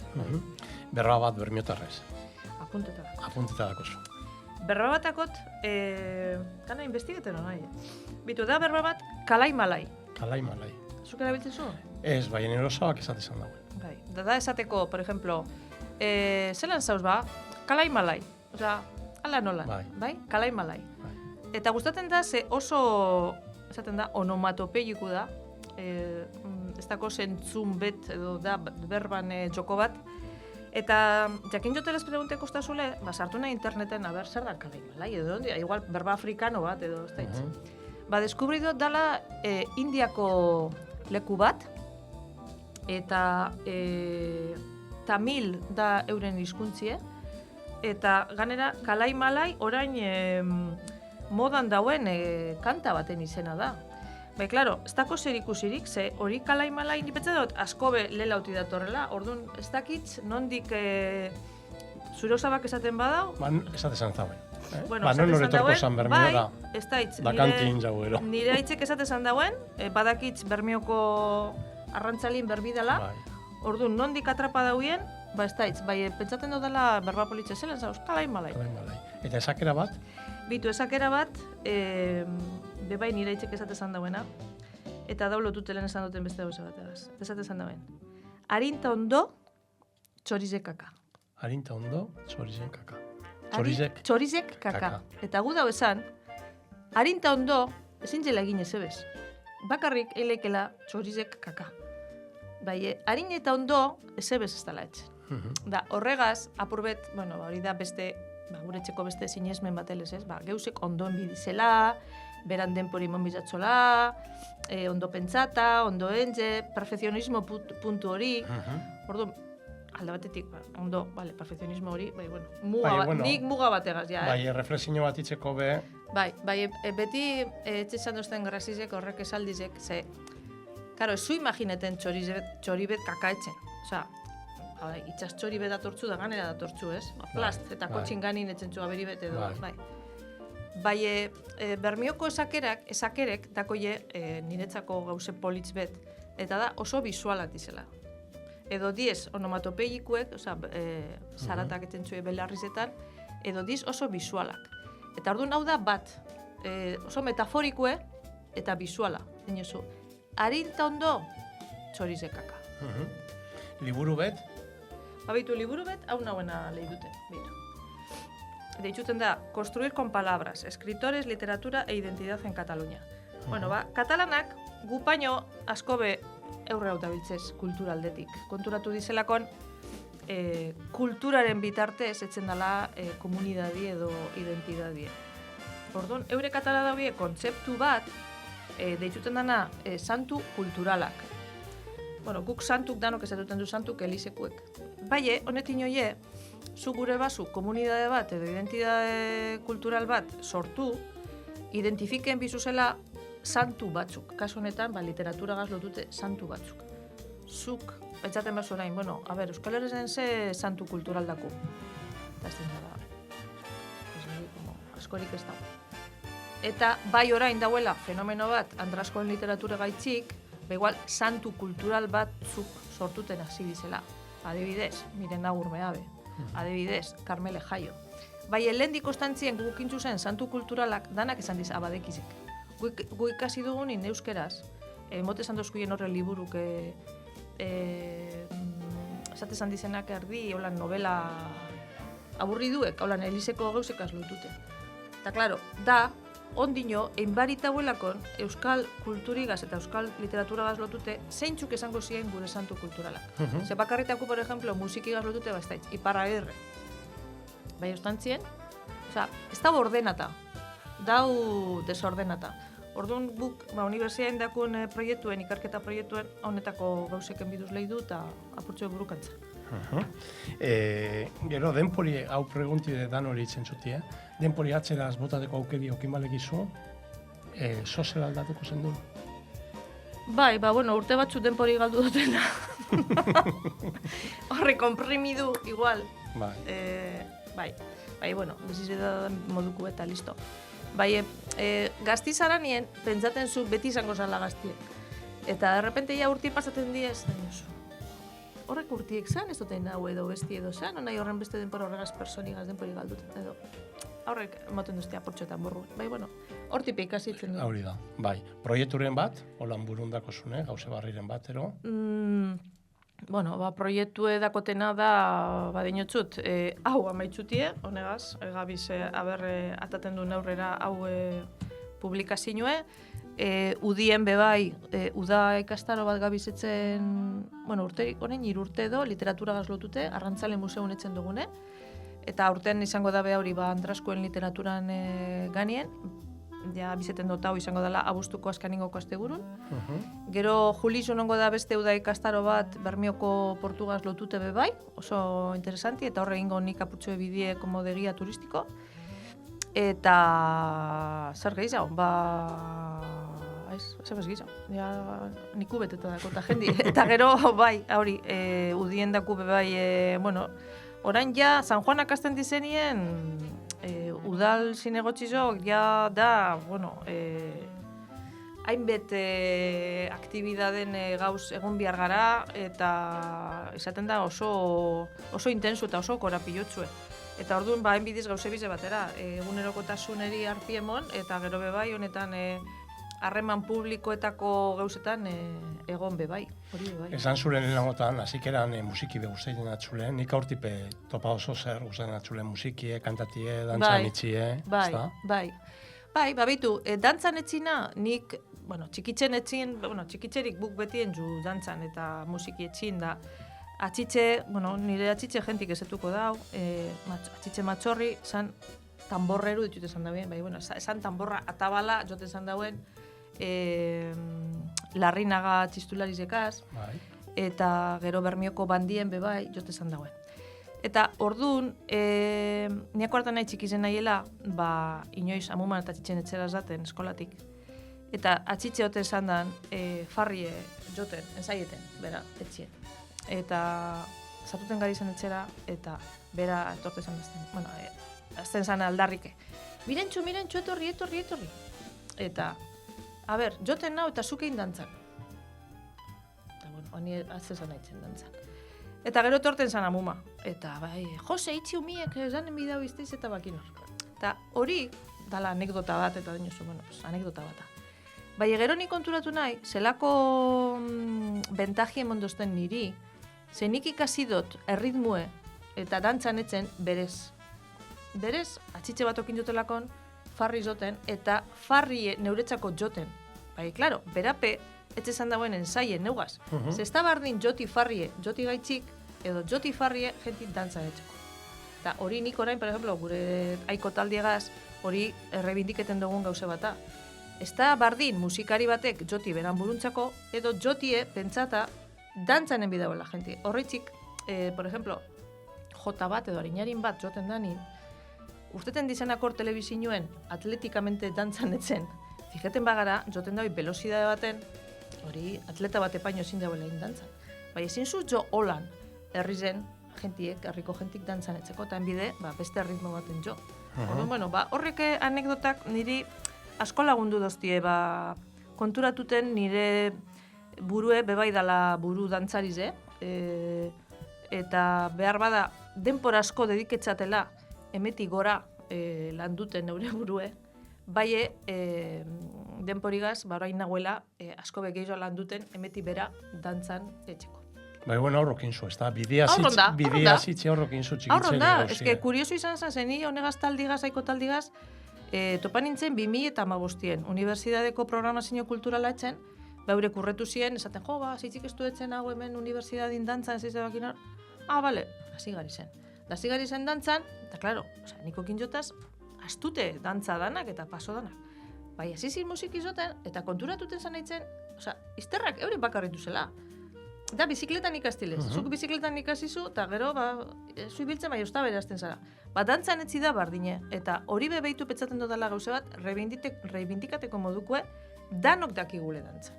Berra bat Bermiotarrez. Apunteta dako. Apunteta dako zu. berba batakot, kana investigeten nahi. Bitu, da berba bat, kalai-malai. Kalai-malai. Zuk erabiltzen zu? Ez, baina erosoak esatezan dagoen. Bai, da esateko, por ejemplo, zelan zauz ba, kalai-malai. Osea, ala nola, bai? Kalai-malai. Bai. Eta gustatzen da, ze oso, esaten da, onomatopeiku da, ez dako zentzun bet, edo da, berban joko bat, eta jakin jote les pregunte kostazule, sartu nahi interneten, a ber, zer da kalai-malai, edo, igual, berba afrikano bat, edo, ez da hitz. Ba, deskubridu dala Indiako leku bat, eta tamil da euren hizkuntzie, eta ganera kalai-malai orain modan dauen kanta baten izena da. Bai, klaro, ez dako zer ikusirik, ze hori kalai-malai nipetze dut asko be lela uti datorrela, orduan ez dakitz nondik zure osabak esaten badau. Esatezan zauen. Bueno, non horretorko zan Bermeo da. Bai, ez da hitz. Da kantin jauero. Nire hitzek esatezan dauen, badakitz Bermeoko arrantzalin berbidala. Bai. Orduan, nondik atrapa dauien, ba ez da hitz. Bai, pentsaten dudala berba politxe zelen, zauz, kalai-malai. Eta esakera bat? Bitu, esakera bat, bebai nire hitzek esatezan dauena, eta daulotutelen esan duten beste gauza bategaz. Esatezan dauen. Arinta ondo, txorizek kaka. Arinta ondo, txorizek kaka. Txorizek kaka. Eta gu dau esan, arinta ondo, ezin zela egin ez ebez. Bakarrik eileikela txorizek kaka. Bai, harin eta ondo, ez ebez ez dala etxe. Da, horregaz, apurbet, bueno, hori da beste, gure txeko beste sinesmen batelez, ez? Geusek ondo enbidizela, beran denpori monbizatzola, ondo pentsata, ondo enge, perfekzionismo puntu hori. Orduan, alde batetik, ondo, vale, perfekzionismo hori, bai, bueno, nik muga bategaz, ja. Bai, reflexio bat itzeko be. Bai, beti etxesan duzten grazizek horrek esaldizek, ze, karo, ez zu imagineten txoribet kakaetzen. Osa, itxas txoribet datortzu da ganera datortzu, ez? Plast, eta kotxin ganin etzen txua beribet edo, bai. Bai, Bermeoko esakerek dakoie niretzako gauze politz bet, eta da oso bisualak dizela. Edo diez onomatopeikuek, oza, zaratak etzen txue belarrizetan, edo diez oso bisualak. Eta orduan hau da bat, oso metaforikue eta bisuala. Dinozu, harinta ondo, txorizekaka. Liburu bet? Babitu, liburu bet, hau nahuena lehi dute. Deitzuten da, Construir con palabras, escritores, literatura e identidad en Cataluña. Bueno, katalanak gupaino asko be eurre hau dabiltzez kulturaldetik. Konturatu dizelakon, kulturaren bitartez etzen dela komunidadi edo identidadie. Orduan, eure katala daue kontzeptu bat, deitzuten dana santu kulturalak. Bueno, guk santuk danok esatuten du santuk elizekuek. Baie, honetin oie, zu gure basu komunidade bat edo identidade kultural bat sortu, identifiken bizuzela santu batzuk. Kasu honetan, literatura lotute santu batzuk. Zuk, pentsaten basu orain, bueno, a ber, Euskal Herrizen ze santu kultural daku. Eta ez dira, askorik ez dago. Eta bai orain dauela fenomeno bat, andraskoen literatura gaitzik, igual santu kultural batzuk sortuten hasi dizela. Adibidez, Miren Agurmeabe. Adibidez, Karmele Jaio. Bai, helendik kostantzien gukintzu zen santu kulturalak danak esan diz abadekizek. Gu ikasi dugunin euskeraz, mote esan dozkuien horre liburuk, esate esan dizenak erdi, holan novela aburri duek, holan elizeko gauzek azlutute. Eta, klaro, da, ondino, einbarita huelakon, euskal kulturigaz eta euskal literaturagaz lotute, zeintzuk esango ziren gure santu kulturalak. Ze bakarritaku, por ejemplo, musikigaz lotute bastaitz, Iparra Erre. Bai, ostantzien, ez da ordenata, dau desordenata. Orduan guk, unibertsiaen dakun proiektuen, ikerketa proiektuen, honetako gauzeken biduz lehi du eta apurtxo burukantza. Gero, denpori hau pregunti dan hori itzen zuti, denpori atxeraz botateko aukeri okimalegizu, sozel aldatuko zen du? Bai, bueno, urte batzu denpori galdu dutena. Horre, komprimidu, igual. Bai, bueno, bezizeda moduko eta listo. Bai, gaztizara nien, pentsaten zu beti izango zala gaztiek. Eta derrepente ja urti pasaten diez, horrek urtiek zan, ez duten hau edo besti edo zan, nahi horren beste denpora horregaz personigaz denpori galdut edo. aurrek emoten duzte apurtxoetan burru. Bai, bueno, hortipe ikasitzen du. Hori da, bai. Proiekturen bat, holan burundako zune, gauze barriren bat, ero? Bueno, proiektue dakotena da, badinotzut, hau amaitzutie, honegaz, gabiz, ataten du neurrera hau publikazioe, udien bebai, uda ikastaro bat gabizetzen, bueno, urterik, orain 3 urte edo, literatura gazlotute, Arrantzale Museun etzen dugune, eta aurten izango da hori Andraskoen literaturan ganien, ja bizeten dut hau izango dela abuztuko azkaningoko astegurun. Gero Julizu nongo da beste uda ikastaro bat Bermioko Portugaz lotute bebai, oso interesanti, eta horre egingo nik apurtxoe bidie como de guía turistiko. Eta zer gehiago, zebez gehiago, ja niku beteta dako eta jendi. Eta gero, bai, hori, udien daku bebai, bueno, orain ja, San Juanak azten dizenien, udal zinegotxizok ja da, bueno, hainbet aktibidaden gauz egon behar gara, eta izaten da oso intensu eta oso korapilotzue. Eta orduan, enbidiz gauze bize batera, egunerokotasuneri arpiemon, eta gero bebai, honetan harreman publikoetako gauzetan egon bebai, hori bebai. Esan zuren lehenagotan, hasikeran musiki be gustatzen atzulen, nik aurtipe topa oso zer gustatzen atzulen musikie, kantatie, dantzan itxie, ezta? Bai, babitu, dantzan etxina nik, bueno, txikitzerik buk betien ju dantzan eta musiki etxin da. Atxitxe, bueno, nire atxitxe jentik ezetuko dau, atxitxe matxorri, zan tamborreru ditut esan dauen, bai, bueno, esan tamborra atabala jote esan dauen, Larrinaga txistularizekaz, eta gero Bermioko bandien bebai jote esan dauen. Eta orduan, niako hartan nahi txikizen nahiela, inoiz amuman eta atxitzen etxera zaten eskolatik. Eta atxitxe jote esan dan, farrie joten, ensaieten, bera, etxien. Eta zatuten gari zen etxera, eta bera etorte esan dazten, bueno, azten zan aldarrike. Mirentxu, etorri. Eta, joten nau eta zukein dantzan. Eta, bueno, honi azte zan haitzen dantzan. Eta gero etorten zan amuma. Eta, bai, Jose, itxi humiek, zanen bidau izteiz eta bakinor. Eta hori, dala anekdota bat, eta dinosu, bueno, anekdota bata. Bai, gero ni konturatu nahi, zelako bentajien mondozten niri, zenik ikasi dut erritmue eta dantzan etzen berez. Berez, atxitxe bat okin jotelakon, farri joten, eta farri neuretzako joten. Bai, klaro, berape, etxe zan dagoen ensaien neugaz. Zesta bardin joti farrie, joti gaitxik, edo joti farrie jentit dantzan etxeko. Eta hori nik orain, per ejemplo, gure aiko taldiegaz, hori errebindiketen dugun gauze bata. Ez da bardin musikari batek joti beran buruntzako, edo jotie pentsata dantzanen bidauela jenti. Horretxik, por ejemplo, jota bat edo harinarin bat joten dani, urteten dizenakor telebizinuen atletikamente dantzan etzen. Fijeten bagara, joten daui velocidade baten, hori atleta bat epaino ezin dauela egin dantzan. Bai, ezin zu jo holan, herrizen jentiek, herriko jentik dantzan etzeko, eta enbide, beste ritmo baten jo. Bueno, horrek anekdotak niri asko lagundu doztie, konturatuten nire burue bebai dala buru dantzarize, eta behar bada denpora asko dediketzatela emeti gora landuten neure burue, bai denporigaz, orain nagoela asko begeizo landuten emeti bera dantzan etxeko. Bai, bueno, horrokin zu, ez da? Bidea zitxe horrokin zu txikitzen. Horron da, eske kurioso izan zen, zeni honegaz taldigaz, aiko taldigaz, topa nintzen 2015, Unibertsitateko programazio kulturala etzen, baure kurretu ziren, esaten, zitzik ez duetzen hau hemen unibertsitatin dantzan, ez izan bakinar, bale, hasi gari zen. Da hasi gari zen dantzan, eta klaro, niko kinjotaz, astute dantza danak eta paso danak. Bai, hasi zin musik izoten, eta konturatuten zan nahitzen, izterrak euren bakarritu zela. Da, bizikletan ikastilez. Zuk bizikletan ikasizu, eta gero, zu ibiltzen bai usta berazten zara. Dantzan etzi da bardine, eta hori bebeitu petzaten dudala gauze bat, reibindikateko modukue, danok dakigule dantzan.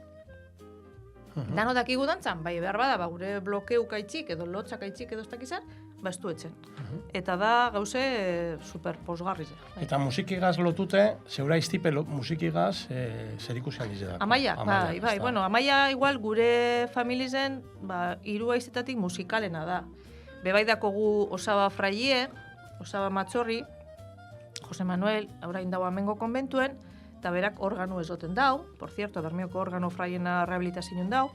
Danok dakigu dantzan, bai behar bada, gure blokeuk aitzik, edo lotzak aitzik, edo ez dakizar, ez du etzen. Eta da gauze super posgarri zen. Eta musikigaz lotute, zeura iztipe musikigaz zer ikusi handiz edako. Amaia, bai, bueno, Amaia igual gure familizen, 3 aizetatik musikalena da. Bebai dakogu Osaba Fraie, Osaba Matxorri, Jose Manuel, orain dago amengo konbentuen, eta berak organu ezoten dau, por cierto, Bermioko organo fraiena rehabilitazioen dau,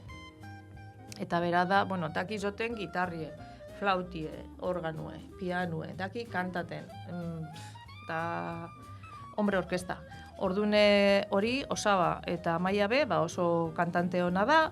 eta bera da, bueno, daki zoten gitarrie, flautie, organue, pianue, daki kantaten, eta hombre orkesta. Ordune hori osaba eta Amaia be, oso kantante ona da,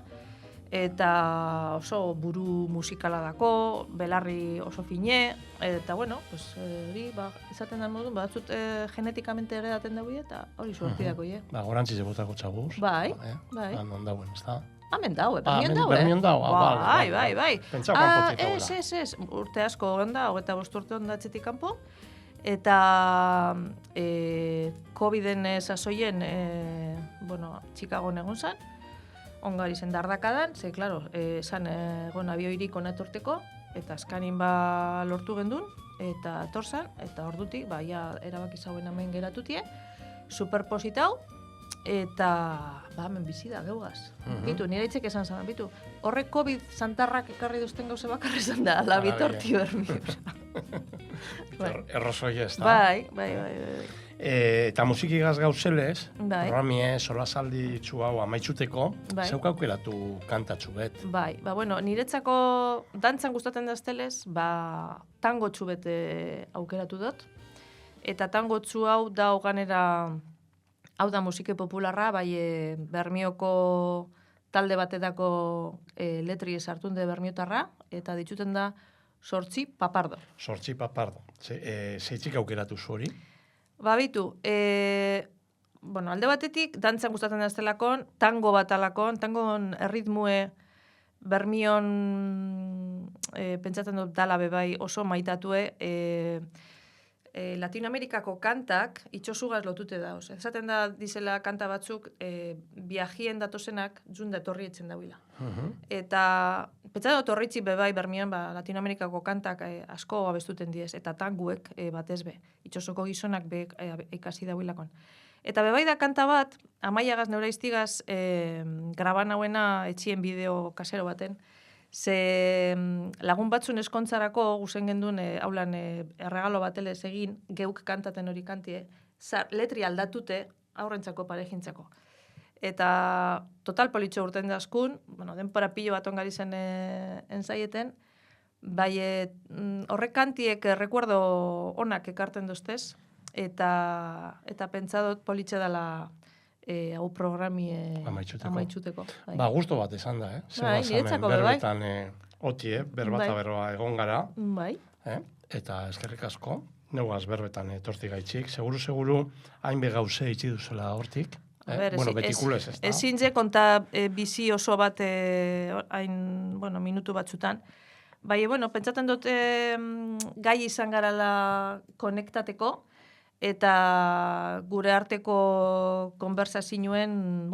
eta oso buru musikala dako, belarri oso fine, eta bueno, hori izaten den modun, batzut genetikamente ere daten daue, eta hori suerti dako, Gorantziz ebotako txaguz. Bai. Han dauen, ez da? Hemen daue, Bermion daue. Bai. Pentsau kanpotik daula. Ez, urte asko onda, 25 urte ondatzetik kanpo, eta COVID-en sasoien, Chicagoan egon zan, ongari zen dardakadan, ze, klaro, esan egon abioirik onatorteko, eta askanin lortu gendun, eta atorzan, eta ordutik, ja, erabaki zauen hemen geratutie, superpositau, eta, hemen bizi da, geugaz. Bitu, nire itzek esan zan, bitu, horrek COVID santarrak ekarri duzten gauze bakarra esan da, la bitorti Bermio. Errosoi ez da. Bai. Eta musikigaz gauzelez, Bai. programie, solasaldi txu hau amaitzuteko, Bai. zeuk aukeratu kantatxu bet. Bai, niretzako dantzan gustatzen daztelez, tango txubete aukeratu dut. Eta tango txu hau da ganera, hau da musike popularra, Bermioko talde batetako letri esartunde bermiotarra, eta dituten da Sortzi Papardo. Sortzi Papardo. Zeitzik aukeratu zu hori? Bitu, alde batetik, dantzan gustatzen da estelakon, tango bat alakon, tangon erritmue Bermion pentsatzen dut dala bebai oso maitatue, Latinoamerikako kantak itxosugaz lotute dauz. Ezaten da dizela kanta batzuk viajien datozenak junda etorri etzen dauila. Eta pentsatzen dut horritzi bebai Bermion Latinoamerikako kantak asko abestuten diez, eta tanguek batez be. Itxosoko gizonak be ikasi dauilakon. Eta bebai da kanta bat, Amaiagaz neura iztigaz graban hauena etxien bideo kasero baten, ze lagun batzun eskontzarako guzen gendun haulan erregalo batelez egin, geuk kantaten hori kantie, letri aldatute aurrentzako paregintzako. Eta total politxo urten dazkun, denpora pilo bat ongari zen enzaieten, horrek kantiek rekuerdo onak ekarten doztez, eta pentsadot politxe dela hau programi amaitxuteko. Gusto bat esan da, niretzako berbetan otie, berbata berroa egon gara. Bai. Eta eskerrik asko, neugaz berbetan etorti gaitxik. Seguru, hainbe gauze itxi duzela hortik. Betikulez ez da. Ezin ze konta bizi oso bat minutu batzutan. Pentsaten dut gai izan garala konektateko, eta gure arteko konversazioen,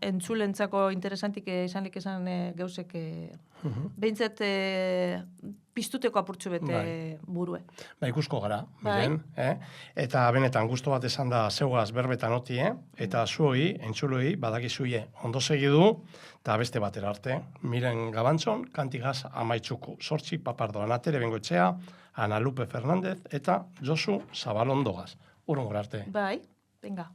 entzulentzako interesantik izanlik esan geuzek behintzat piztuteko apurtxu bete burue. Ikusko gara, miren. Eta benetan gusto bat esan da zeugaz berbetan otie, eta zuoi, entzuloi, badakizuie ondo segidu, eta beste batera arte. Miren Gabantzon, kantigaz amaitzuku. Sortzi Papardo, Anatere Bengoetxea, Ana Lupe Fernández eta Josu Zabalondogaz. Urrungor arte. Bai, venga.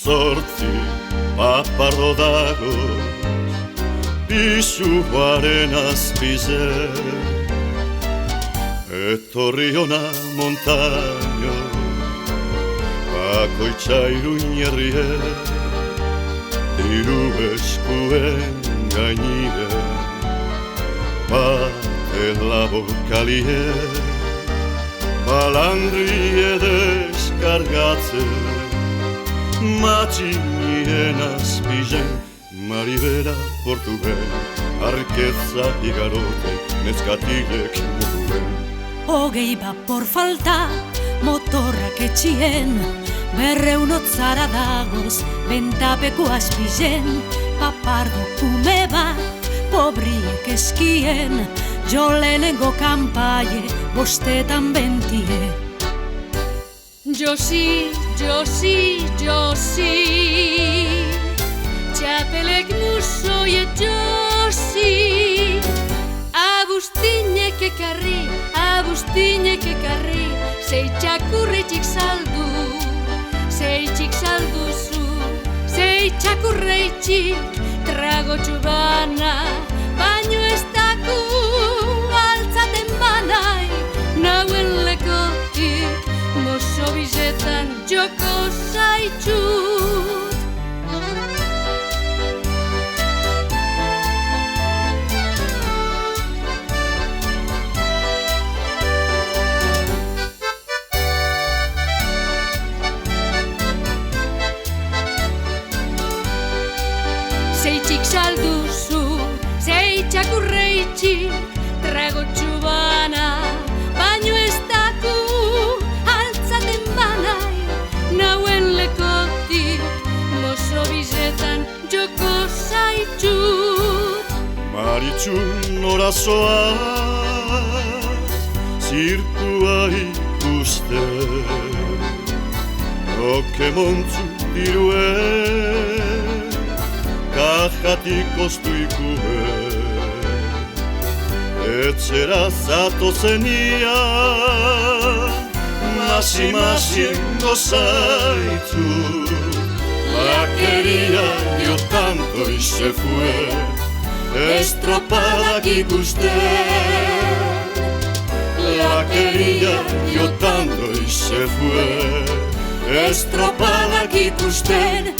Zortzi papardo dago pisuaren azpize, etorri ona montaño, bakoitza iruñerrie, diru eskuen gainire, bate labo kalie, balandrie deskargatzen, matxinien azpizen, Maribera Portugal, arkeza igarote, nezkatilek muguen. Hogei bapor falta, motorrak etxien, 200 otzara dagoz, bentapeko azpizen, Papardo kume bat, pobriek eskien, jo lehenengo kanpaie, bostetan bentie. Josi, Josi, Josi, txapelek musoie Josi. Abustinek ekarri, sei txakurretxik saldu, sei txik salduzu, sei txakurretxik tragotxu bana, baino ez daku altzaten banai, nauen lekotik, mozo bizetan joko zaitxut. Zeitxik salduzu, zei txakurreitxik, tragotxu bana, baino ez daku altzaten banai, nauen lekotik, mozo bizetan joko zaitxut. Maritxu nora zoaz, zirkua ikusten, okemontzu diruen, kajatik oztu ikuen, etxera zatozenia, masi gozaitzu, vaquería dio tanto y se fue, estropadak ikusten. La vaquería dio tanto y se fue, estropadak ikusten.